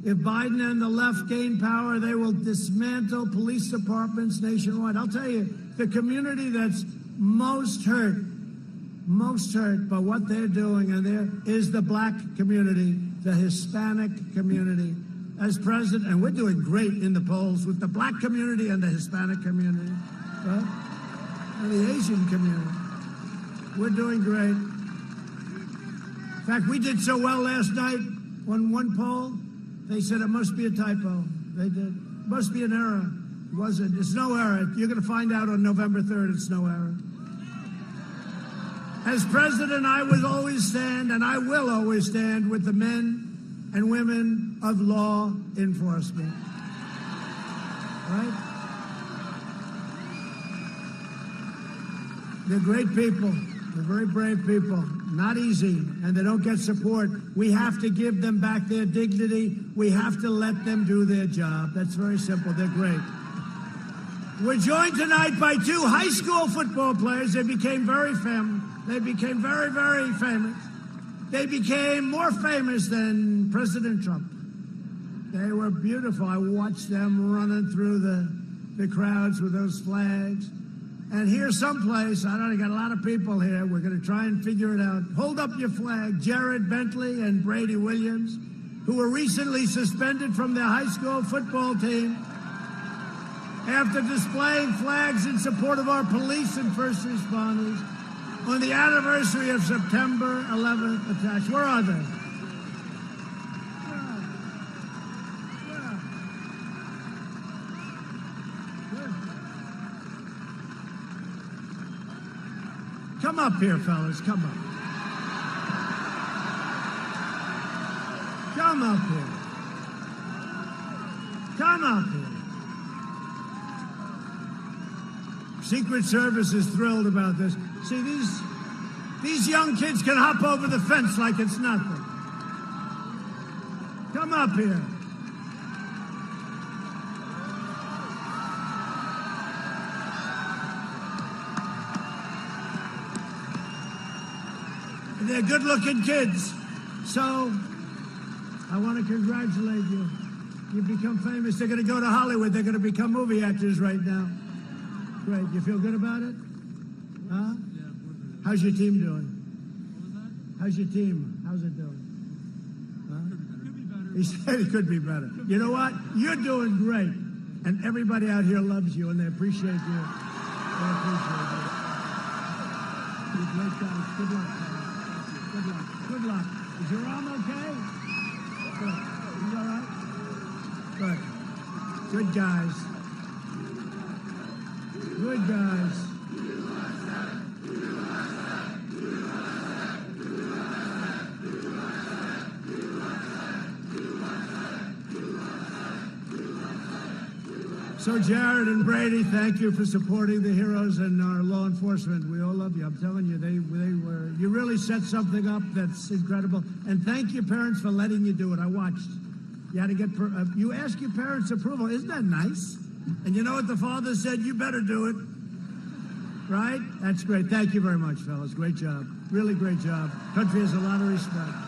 If Biden and the left gain power, they will dismantle police departments nationwide. I'll tell you, the community that's most hurt by what they're doing, and there is the black community, the Hispanic community. As president, and we're doing great in the polls with the black community and the Hispanic community, right? And the Asian community. We're doing great. In fact, we did so well last night on one poll, they said it must be a typo. They did. It must be an error. It wasn't. It's no error. You're going to find out on November 3rd it's no error. As president, I will always stand, and I will always stand with the men and women of law enforcement. Right? They're great people. They're very brave people. Not easy, and they don't get support. We have to give them back their dignity. We have to let them do their job. That's very simple. They're great. We're joined tonight by two high school football players. They became very famous. They became very, very famous. They became more famous than President Trump. They were beautiful. I watched them running through the crowds with those flags. And here's someplace, I don't know, got a lot of people here. We're going to try and figure it out. Hold up your flag. Jared Bentley and Brady Williams, who were recently suspended from their high school football team after displaying flags in support of our police and first responders on the anniversary of September 11th attacks. Where are they? Come up here, fellas. Come up. Come up here. Come up here. Secret Service is thrilled about this. See, these young kids can hop over the fence like it's nothing. Come up here. They're good-looking kids. So I want to congratulate you. You've become famous. They're going to go to Hollywood. They're going to become movie actors right now. Great. You feel good about it? Huh? How's your team doing? How's your team? How's it doing? He said it could be better. You know what? You're doing great. And everybody out here loves you, and they appreciate you. They appreciate you. You're great guys. Good luck, guys. Good luck. Good luck. Is your arm okay? Good. He's all right? Good. Good guys. Good guys. So Jared and Brady, thank you for supporting the heroes and our law enforcement. We all love you. I'm telling you, you really set something up that's incredible. And thank your parents for letting you do it. I watched. You had to get, you ask your parents' approval. Isn't that nice? And you know what the father said? You better do it. Right? That's great. Thank you very much, fellas. Great job. Really great job. Country has a lot of respect.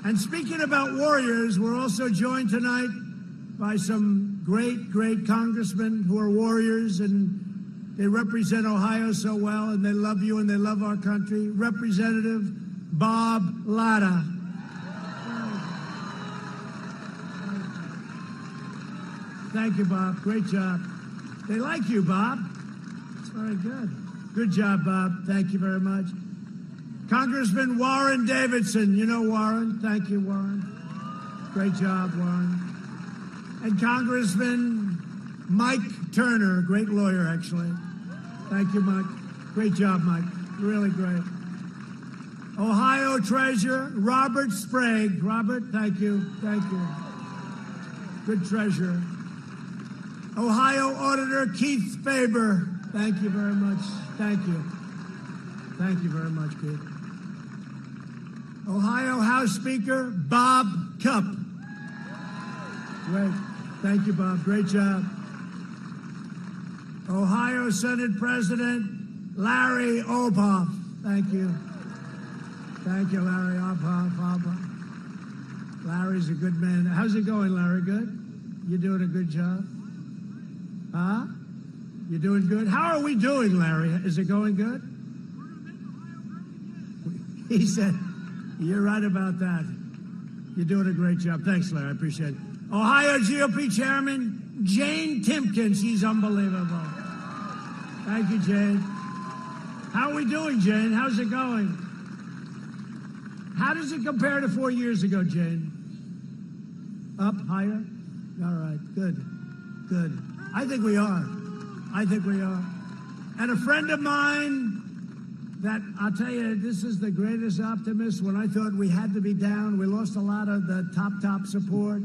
And speaking about warriors, we're also joined tonight by some great, great congressmen who are warriors, and they represent Ohio so well, and they love you and they love our country. Representative Bob Latta. Thank you, Bob. Great job. They like you, Bob. That's very good. Good job, Bob. Thank you very much. Congressman Warren Davidson. You know Warren. Thank you, Warren. Great job, Warren. And Congressman Mike Turner, great lawyer, actually. Thank you, Mike. Great job, Mike. Really great. Ohio Treasurer Robert Sprague. Robert, thank you. Thank you. Good treasurer. Ohio Auditor Keith Faber. Thank you very much. Thank you. Thank you very much, Keith. Ohio House Speaker Bob Cupp. Great. Thank you, Bob. Great job. Ohio Senate President Larry Obhoff. Thank you. Thank you, Larry Obhoff. Larry's a good man. How's it going, Larry? Good? You doing a good job? Huh? You doing good? How are we doing, Larry? Is it going good? He said, you're right about that. You're doing a great job. Thanks, Larry. I appreciate it. Ohio GOP Chairman Jane Timken. She's unbelievable. Thank you, Jane. How are we doing, Jane? How's it going? How does it compare to 4 years ago, Jane? Up, higher? All right, good, good. I think we are. I think we are. And a friend of mine that, I'll tell you, this is the greatest optimist. When I thought we had to be down, we lost a lot of the top support,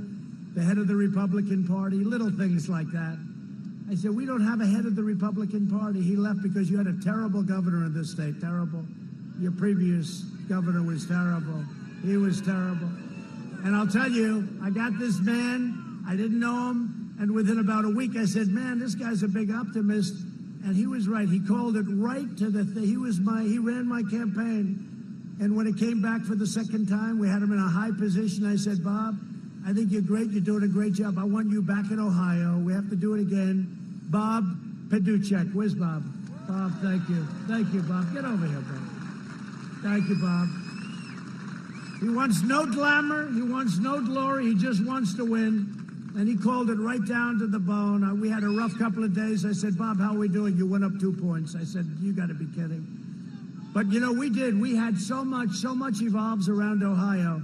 the head of the Republican Party, little things like that. I said, we don't have a head of the Republican Party. He left because you had a terrible governor in this state, terrible. Your previous governor was terrible. He was terrible. And I'll tell you, I got this man, I didn't know him, and within about a week I said, man, this guy's a big optimist. And he was right. He called it right to the thing. He ran my campaign. And when it came back for the second time, we had him in a high position. I said, Bob, I think you're great. You're doing a great job. I want you back in Ohio. We have to do it again. Bob Paduchek. Where's Bob? Bob, thank you. Thank you, Bob. Get over here, Bob. Thank you, Bob. He wants no glamour. He wants no glory. He just wants to win. And he called it right down to the bone. We had a rough couple of days. I said, Bob, how are we doing? You went up 2 points. I said, you got to be kidding. But, you know, we did. We had so much evolves around Ohio.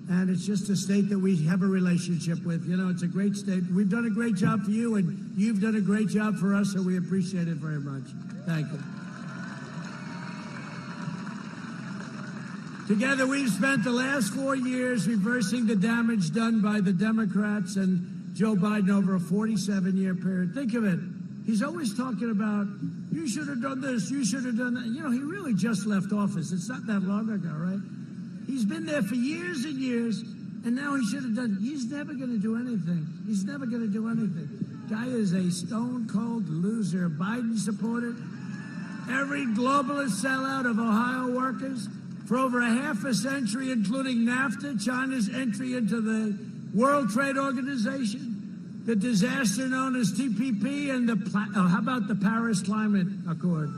And it's just a state that we have a relationship with. You know, it's a great state. We've done a great job for you, and you've done a great job for us, so we appreciate it very much. Thank you. Together, we've spent the last 4 years reversing the damage done by the Democrats and Joe Biden over a 47-year period. Think of it. He's always talking about, you should have done this, you should have done that. You know, he really just left office. It's not that long ago, right? He's been there for years and years, and now he should have done. He's never going to do anything. He's never going to do anything. Guy is a stone-cold loser. Biden supported every globalist sellout of Ohio workers for over a half a century, including NAFTA, China's entry into the World Trade Organization. the disaster known as TPP, and how about the Paris Climate Accord?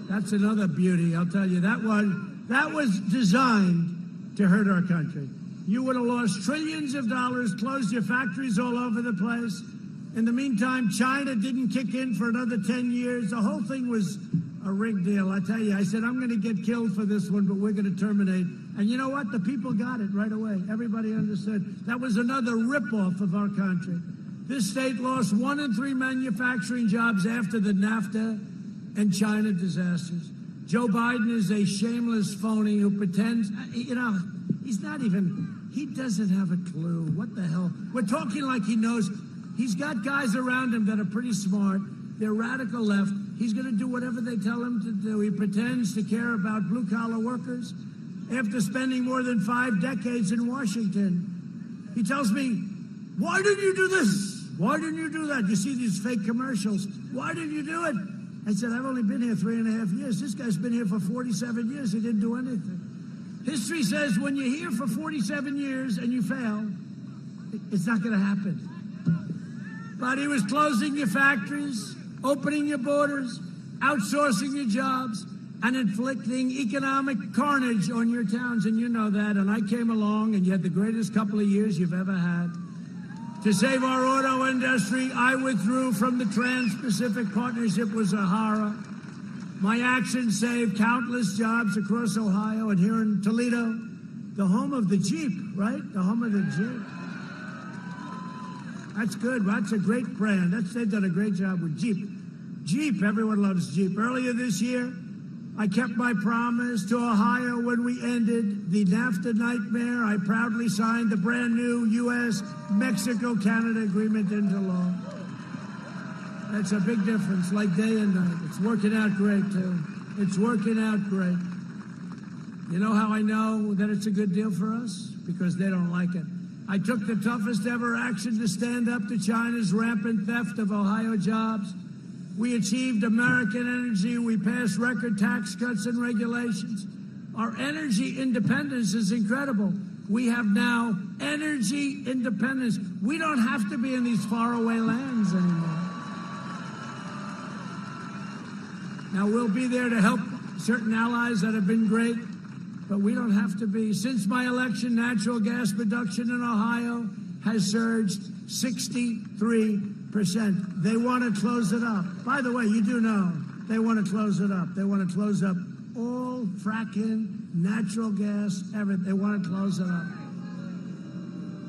That's another beauty, I'll tell you. That was designed to hurt our country. You would have lost trillions of dollars, closed your factories all over the place. In the meantime, China didn't kick in for another 10 years. The whole thing was a rigged deal. I tell you, I said, I'm going to get killed for this one, but we're going to terminate. And you know what? The people got it right away. Everybody understood. That was another ripoff of our country. This state lost 1 in 3 manufacturing jobs after the NAFTA and China disasters. Joe Biden is a shameless phony who pretends, he's not even, he doesn't have a clue. What the hell? We're talking like he knows. He's got guys around him that are pretty smart. They're radical left. He's going to do whatever they tell him to do. He pretends to care about blue-collar workers after spending more than 5 decades in Washington. He tells me, why didn't you do this? Why didn't you do that? You see these fake commercials. Why didn't you do it? I said, I've only been here 3.5 years. This guy's been here for 47 years. He didn't do anything. History says when you're here for 47 years and you fail, it's not going to happen. But he was closing your factories, opening your borders, outsourcing your jobs, and inflicting economic carnage on your towns, and you know that. And I came along, and you had the greatest couple of years you've ever had. To save our auto industry, I withdrew from the Trans-Pacific Partnership. Was a horror. My actions saved countless jobs across Ohio and here in Toledo, the home of the Jeep, right? The home of the Jeep. That's good. That's a great brand. They've done a great job with Jeep. Jeep, everyone loves Jeep. Earlier this year, I kept my promise to Ohio when we ended the NAFTA nightmare. I proudly signed the brand new U.S.-Mexico-Canada agreement into law. That's a big difference, like day and night. It's working out great, too. It's working out great. You know how I know that it's a good deal for us? Because they don't like it. I took the toughest ever action to stand up to China's rampant theft of Ohio jobs. We achieved American energy. We passed record tax cuts and regulations. Our energy independence is incredible. We have now energy independence. We don't have to be in these faraway lands anymore. Now, we'll be there to help certain allies that have been great, but we don't have to be. Since my election, natural gas production in Ohio has surged 63%. They want to close it up. By the way, you do know they want to close it up. They want to close up all fracking, natural gas, everything. They want to close it up.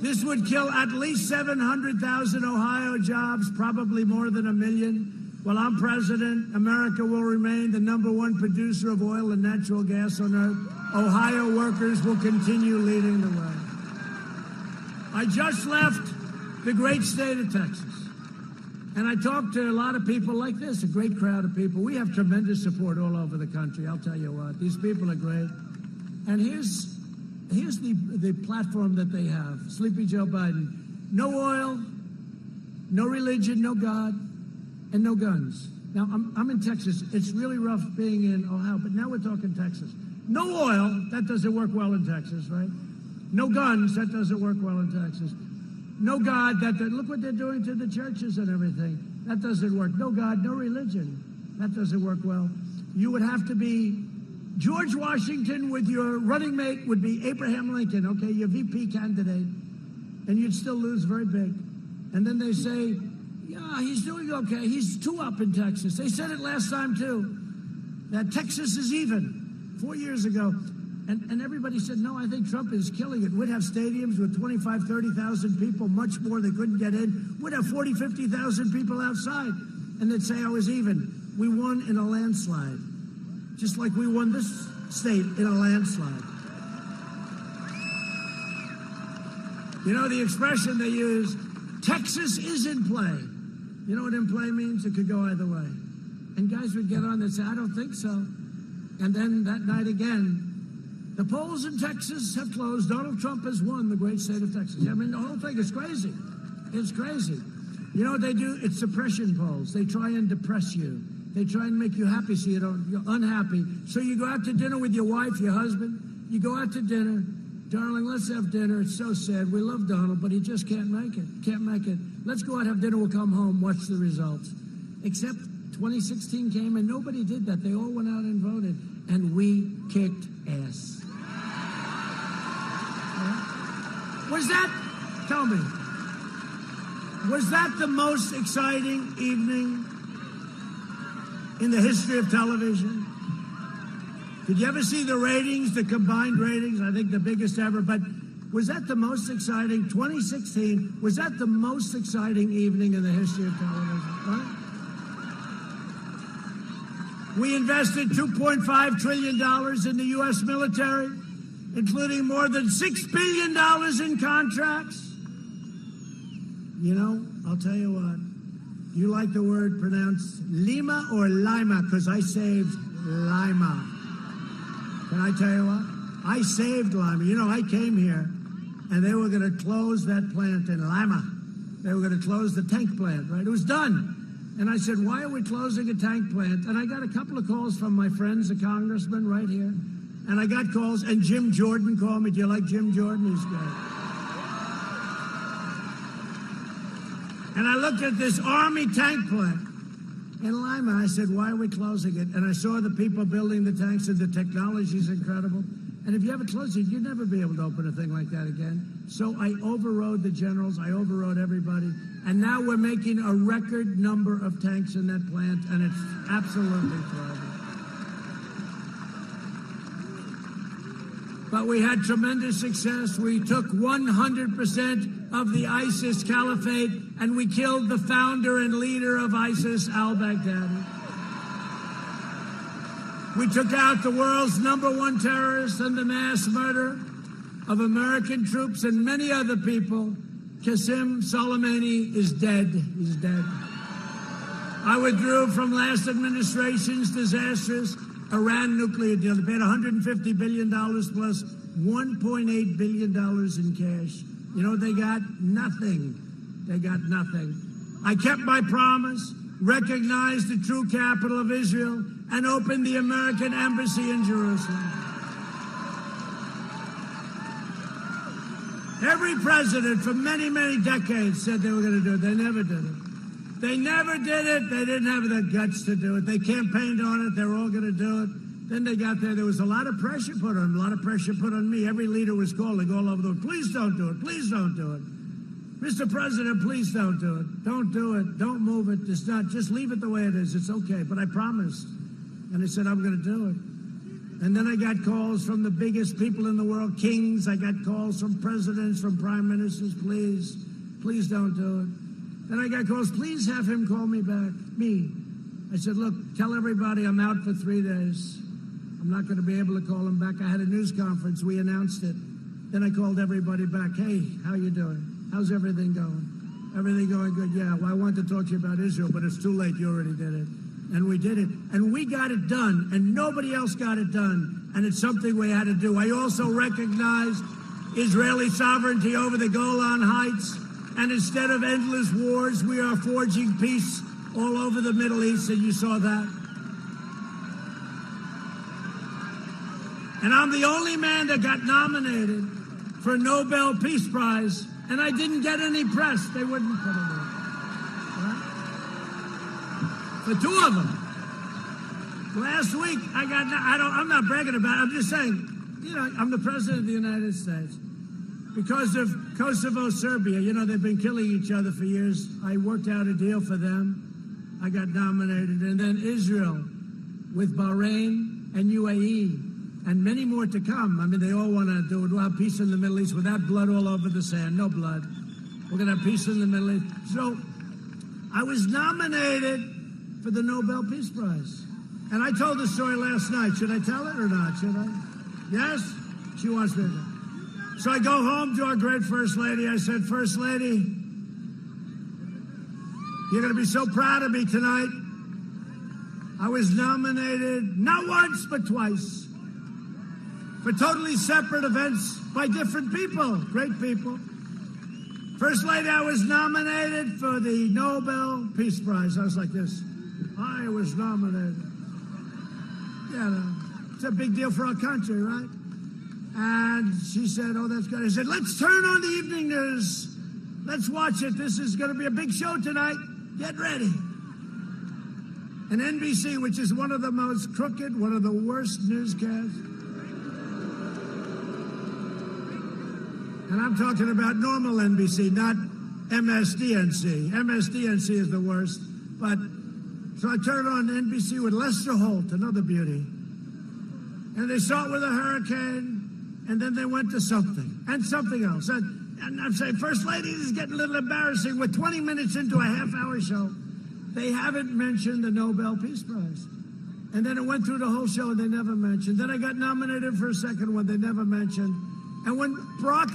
This would kill at least 700,000 Ohio jobs, probably more than 1 million. While I'm president, America will remain the #1 producer of oil and natural gas on earth. Ohio workers will continue leading the way. I just left the great state of Texas, and I talked to a lot of people like this, a great crowd of people. We have tremendous support all over the country, I'll tell you what. These people are great. And here's the platform that they have. Sleepy Joe Biden. No oil, no religion, no God, and no guns. Now, I'm in Texas. It's really rough being in Ohio, but now we're talking Texas. No oil, that doesn't work well in Texas, right? No guns, that doesn't work well in Texas. No God, look what they're doing to the churches and everything. That doesn't work. No God, no religion. That doesn't work well. You would have to be George Washington with your running mate would be Abraham Lincoln, okay, your VP candidate, and you'd still lose very big. And then they say, yeah, he's doing okay. He's 2 up in Texas. They said it last time, too, that Texas is even 4 years ago. And everybody said, no, I think Trump is killing it. We'd have stadiums with 25, 30,000 people, much more they couldn't get in. We'd have 40, 50,000 people outside. And they'd say I was even. We won in a landslide, just like we won this state in a landslide. You know the expression they use, Texas is in play. You know what in play means? It could go either way. And guys would get on and say, I don't think so. And then that night again, the polls in Texas have closed. Donald Trump has won the great state of Texas. I mean, the whole thing is crazy. It's crazy. You know what they do? It's suppression polls. They try and depress you. They try and make you happy so you're unhappy. So you go out to dinner with your wife, your husband. You go out to dinner, darling, let's have dinner. It's so sad. We love Donald, but he just can't make it. Can't make it. Let's go out, have dinner. We'll come home, watch the results. Except 2016 came and nobody did that. They all went out and voted, and we kicked ass. Was that, tell me, was that the most exciting evening in the history of television? Did you ever see the ratings, the combined ratings? I think the biggest ever. But was that the most exciting, 2016, was that the most exciting evening in the history of television, right? We invested $2.5 trillion in the U.S. military, including more than $6 billion in contracts. You know, I'll tell you what, you like the word pronounced Lima or Lima, because I saved Lima. Can I tell you what? I saved Lima. You know, I came here, and they were going to close that plant in Lima. They were going to close the tank plant, right? It was done. And I said, why are we closing a tank plant? And I got a couple of calls from my friends, the congressman right here. And I got calls, and Jim Jordan called me. Do you like Jim Jordan? He's great. And I looked at this Army tank plant in Lima. I said, why are we closing it? And I saw the people building the tanks, and the technology is incredible. And if you ever close it, you'd never be able to open a thing like that again. So I overrode the generals. I overrode everybody. And now we're making a record number of tanks in that plant, and it's absolutely terrible. But we had tremendous success. We took 100% of the ISIS caliphate, and we killed the founder and leader of ISIS, al-Baghdadi. We took out the world's #1 terrorist and the mass murder of American troops and many other people. Qasem Soleimani is dead. He's dead. I withdrew from last administration's disastrous Iran nuclear deal. They paid $150 billion plus $1.8 billion in cash. You know what they got? Nothing. They got nothing. I kept my promise, recognized the true capital of Israel, and opened the American embassy in Jerusalem. Every president for many, many decades said they were going to do it. They never did it. They never did it. They didn't have the guts to do it. They campaigned on it. They were all going to do it. Then they got there. There was a lot of pressure put on them, a lot of pressure put on me. Every leader was calling all over the world, please don't do it. Please don't do it. Mr. President, please don't do it. Don't do it. Don't move it. Just leave it the way it is. It's okay. But I promised. And I said, I'm going to do it. And then I got calls from the biggest people in the world, kings. I got calls from presidents, from prime ministers. Please don't do it. Then I got calls, please have him call me back, me. I said, look, tell everybody I'm out for 3 days. I'm not going to be able to call him back. I had a news conference. We announced it. Then I called everybody back. Hey, how you doing? How's everything going? Everything going good? Yeah, well, I wanted to talk to you about Israel, but it's too late. You already did it. And we did it. And we got it done. And nobody else got it done. And it's something we had to do. I also recognized Israeli sovereignty over the Golan Heights. And instead of endless wars, we are forging peace all over the Middle East, and you saw that. And I'm the only man that got nominated for a Nobel Peace Prize, and I didn't get any press. They wouldn't put it in. Right? For 2 of them. Last week, I'm not bragging about it. I'm just saying, you know, I'm the president of the United States. Because of Kosovo, Serbia, you know, they've been killing each other for years. I worked out a deal for them. I got nominated. And then Israel with Bahrain and UAE and many more to come. I mean, they all want to do it. We'll have peace in the Middle East without blood all over the sand. No blood. We're going to have peace in the Middle East. So I was nominated for the Nobel Peace Prize. And I told the story last night. Should I tell it or not? Should I? Yes? She wants me to. So I go home to our great First Lady. I said, First Lady, you're going to be so proud of me tonight. I was nominated not once, but twice for totally separate events by different people, great people. First Lady, I was nominated for the Nobel Peace Prize. I was like this. I was nominated. Yeah, it's a big deal for our country, right? And she said, oh, that's good. I said, let's turn on the evening news. Let's watch it. This is going to be a big show tonight. Get ready. And NBC, which is one of the most crooked, one of the worst newscasts. And I'm talking about normal NBC, not MSDNC. MSDNC is the worst. But so I turned on NBC with Lester Holt, another beauty. And they start with a hurricane, and then they went to something, and something else. And I'm saying, First Lady, this is getting a little embarrassing. We're 20 minutes into a half-hour show. They haven't mentioned the Nobel Peace Prize. And then it went through the whole show, and they never mentioned. Then I got nominated for a second one, they never mentioned. And when Barack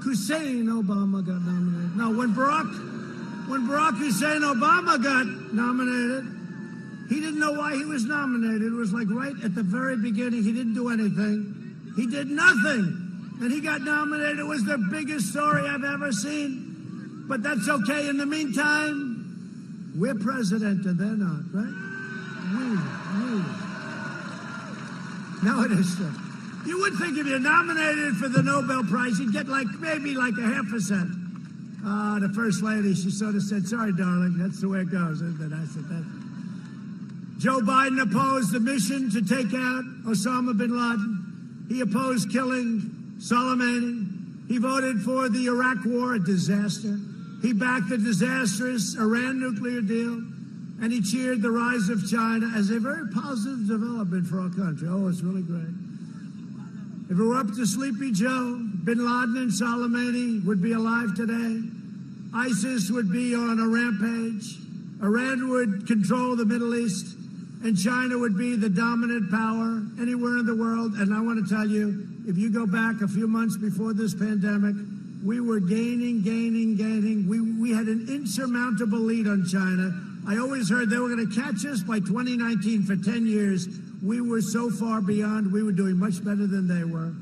Hussein Obama got nominated. No, when Barack Hussein Obama got nominated, he didn't know why he was nominated. It was like right at the very beginning, he didn't do anything. He did nothing. And he got nominated. It was the biggest story I've ever seen. But that's okay. In the meantime, we're president and they're not, right? No, it is true. You would think if you're nominated for the Nobel Prize, you'd get maybe like a 0.5%. The First Lady, she sort of said, sorry, darling, that's the way it goes, isn't it? I said that. Joe Biden opposed the mission to take out Osama bin Laden. He opposed killing Soleimani. He voted for the Iraq War, a disaster. He backed the disastrous Iran nuclear deal. And he cheered the rise of China as a very positive development for our country. Oh, it's really great. If it were up to Sleepy Joe, bin Laden and Soleimani would be alive today. ISIS would be on a rampage. Iran would control the Middle East. And China would be the dominant power anywhere in the world. And I want to tell you, if you go back a few months before this pandemic, we were gaining. We had an insurmountable lead on China. I always heard they were going to catch us by 2019. For 10 years. We were so far beyond. We were doing much better than they were.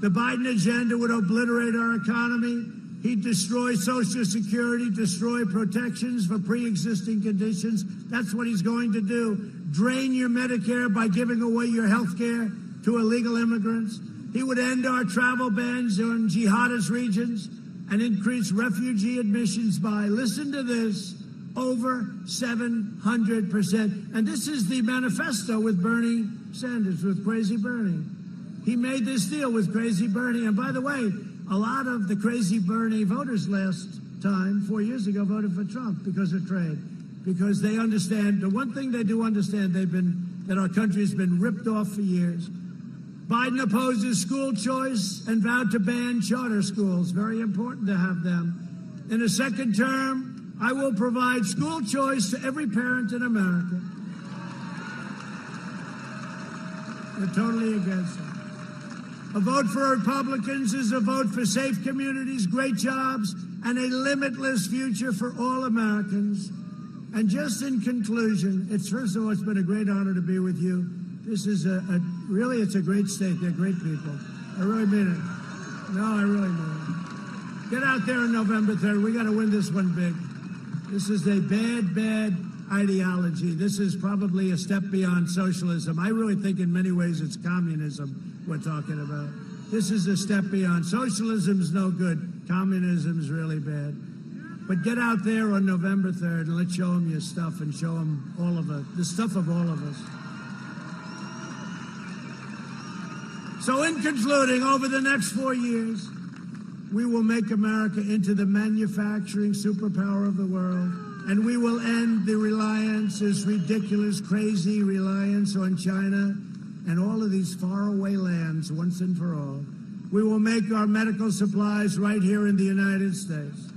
The Biden agenda would obliterate our economy. He'd destroy Social Security, destroy protections for pre-existing conditions. That's what he's going to do. Drain your Medicare by giving away your health care to illegal immigrants. He would end our travel bans on jihadist regions and increase refugee admissions by, listen to this, over 700%. And this is the manifesto with Bernie Sanders, with Crazy Bernie. He made this deal with Crazy Bernie. And by the way, a lot of the Crazy Bernie voters last time, 4 years ago, voted for Trump because of trade. Because they understand, the one thing they do understand, that our country's been ripped off for years. Biden opposes school choice and vowed to ban charter schools. Very important to have them. In a second term, I will provide school choice to every parent in America. They're totally against it. A vote for Republicans is a vote for safe communities, great jobs, and a limitless future for all Americans. And just in conclusion, first of all, it's been a great honor to be with you. This is really, it's a great state. They're great people. I really mean it. No, I really mean it. Get out there on November 3rd. We got to win this one big. This is a bad ideology. This is probably a step beyond socialism. I really think in many ways it's communism we're talking about. This is a step beyond. Socialism's no good. Communism's really bad. But get out there on November 3rd and let's show them your stuff and show them all of it, the stuff of all of us. So in concluding, over the next 4 years, we will make America into the manufacturing superpower of the world, and we will end the reliance, this ridiculous, crazy reliance on China and all of these faraway lands once and for all. We will make our medical supplies right here in the United States.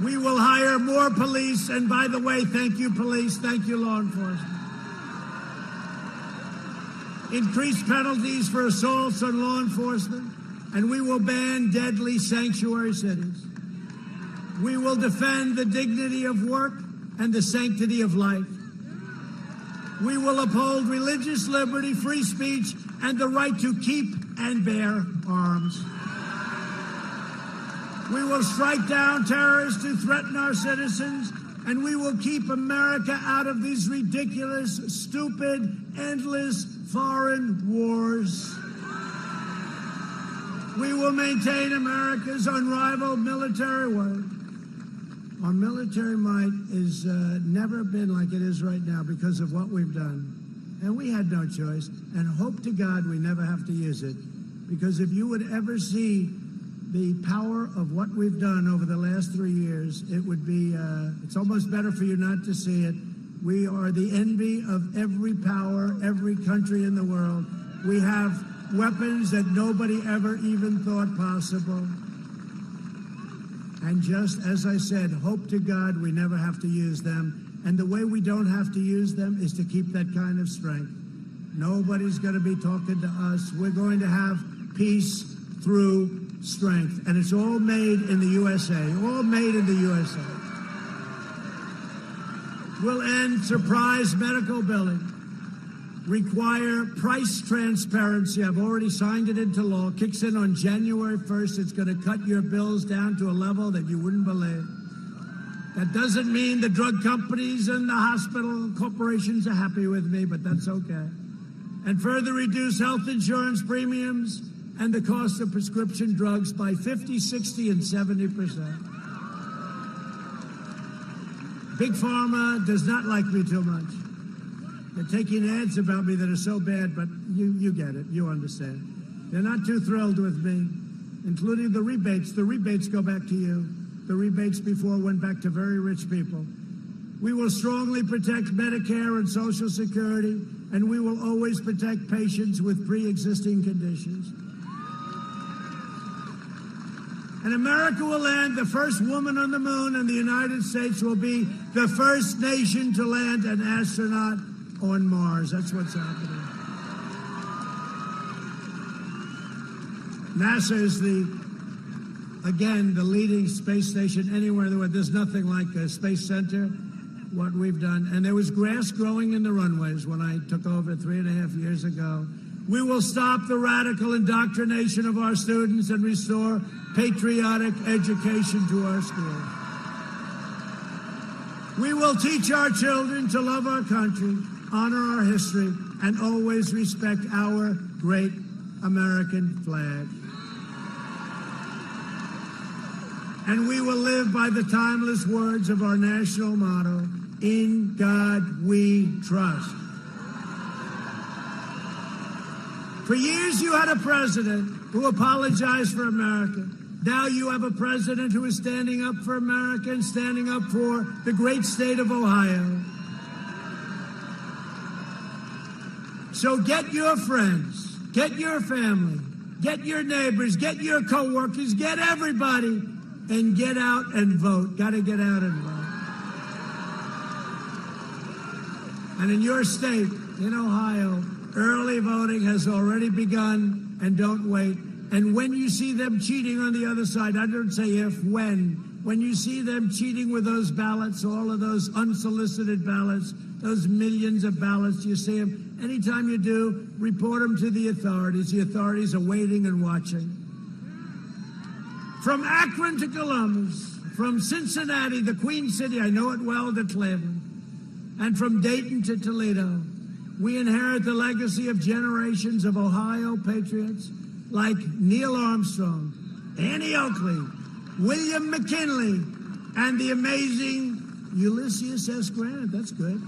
We will hire more police, and by the way, thank you, police, thank you, law enforcement. Increase penalties for assaults on law enforcement, and we will ban deadly sanctuary cities. We will defend the dignity of work and the sanctity of life. We will uphold religious liberty, free speech, and the right to keep and bear arms. We will strike down terrorists who threaten our citizens, And we will keep America out of these ridiculous, stupid, endless foreign wars. We will maintain America's unrivaled military weight. Our military might has never been like it is right now because of what we've done. And we had no choice. And hope to God we never have to use it. Because if you would ever see the power of what we've done over the last 3 years, it would be, it's almost better for you not to see it. We are the envy of every power, every country in the world. We have weapons that nobody ever even thought possible. And just as I said, hope to God we never have to use them. And the way we don't have to use them is to keep that kind of strength. Nobody's going to be talking to us. We're going to have peace through strength. And it's all made in the USA, all made in the USA. We'll end surprise medical billing. Require price transparency. I've already signed it into law. Kicks in on January 1st. It's going to cut your bills down to a level that you wouldn't believe. That doesn't mean the drug companies and the hospital corporations are happy with me, but that's okay. And further reduce health insurance premiums and the cost of prescription drugs by 50, 60, and 70%. Big Pharma does not like me too much. They're taking ads about me that are so bad, but you get it. You understand. They're not too thrilled with me, including the rebates. The rebates go back to you. The rebates before went back to very rich people. We will strongly protect Medicare and Social Security, and we will always protect patients with pre-existing conditions. And America will land the first woman on the moon, and the United States will be the first nation to land an astronaut on Mars. That's what's happening. NASA is again, the leading space station anywhere in the world. There's nothing like a space center, what we've done. And there was grass growing in the runways when I took over 3.5 years ago. We will stop the radical indoctrination of our students and restore patriotic education to our schools. We will teach our children to love our country, honor our history, and always respect our great American flag. And we will live by the timeless words of our national motto, "In God we trust." For years you had a president who apologized for America. Now you have a president who is standing up for America and standing up for the great state of Ohio. So get your friends, get your family, get your neighbors, get your coworkers, get everybody, and get out and vote. Got to get out and vote. And in your state, in Ohio, early voting has already begun, and don't wait. And when you see them cheating on the other side, I don't say if, when you see them cheating with those ballots, all of those unsolicited ballots, those millions of ballots, you see them, anytime you do, report them to the authorities. The authorities are waiting and watching. From Akron to Columbus, from Cincinnati, the Queen City, I know it well, to Cleveland, and from Dayton to Toledo, we inherit the legacy of generations of Ohio patriots like Neil Armstrong, Annie Oakley, William McKinley, and the amazing Ulysses S. Grant. That's good.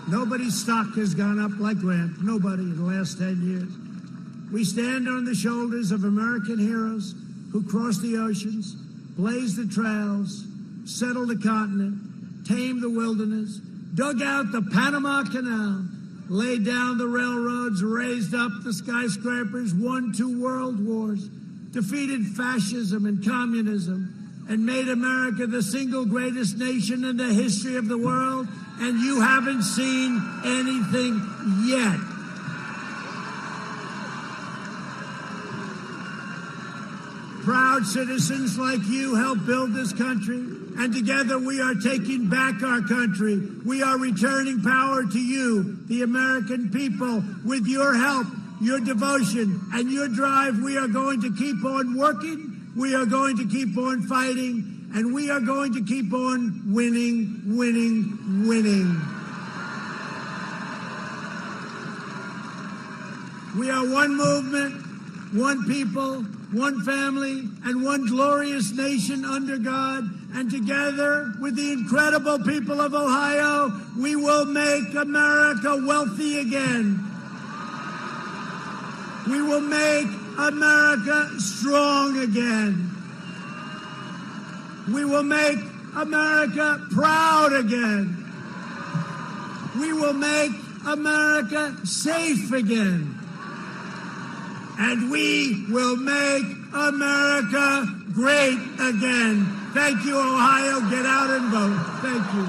Nobody's stock has gone up like Grant. Nobody in the last 10 years. We stand on the shoulders of American heroes who crossed the oceans, blazed the trails, settled the continent, tamed the wilderness, dug out the Panama Canal, laid down the railroads, raised up the skyscrapers, won 2 world wars, defeated fascism and communism, and made America the single greatest nation in the history of the world, and you haven't seen anything yet. Proud citizens like you helped build this country, and together we are taking back our country. We are returning power to you, the American people. With your help, your devotion, and your drive, we are going to keep on working. We are going to keep on fighting, And we are going to keep on winning, winning, winning. We are one movement, one people, one family, and one glorious nation under God. And together with the incredible people of Ohio, we will make America wealthy again. We will make America strong again. We will make America proud again. We will make America safe again. And we will make America great again. Thank you, Ohio. Get out and vote. Thank you.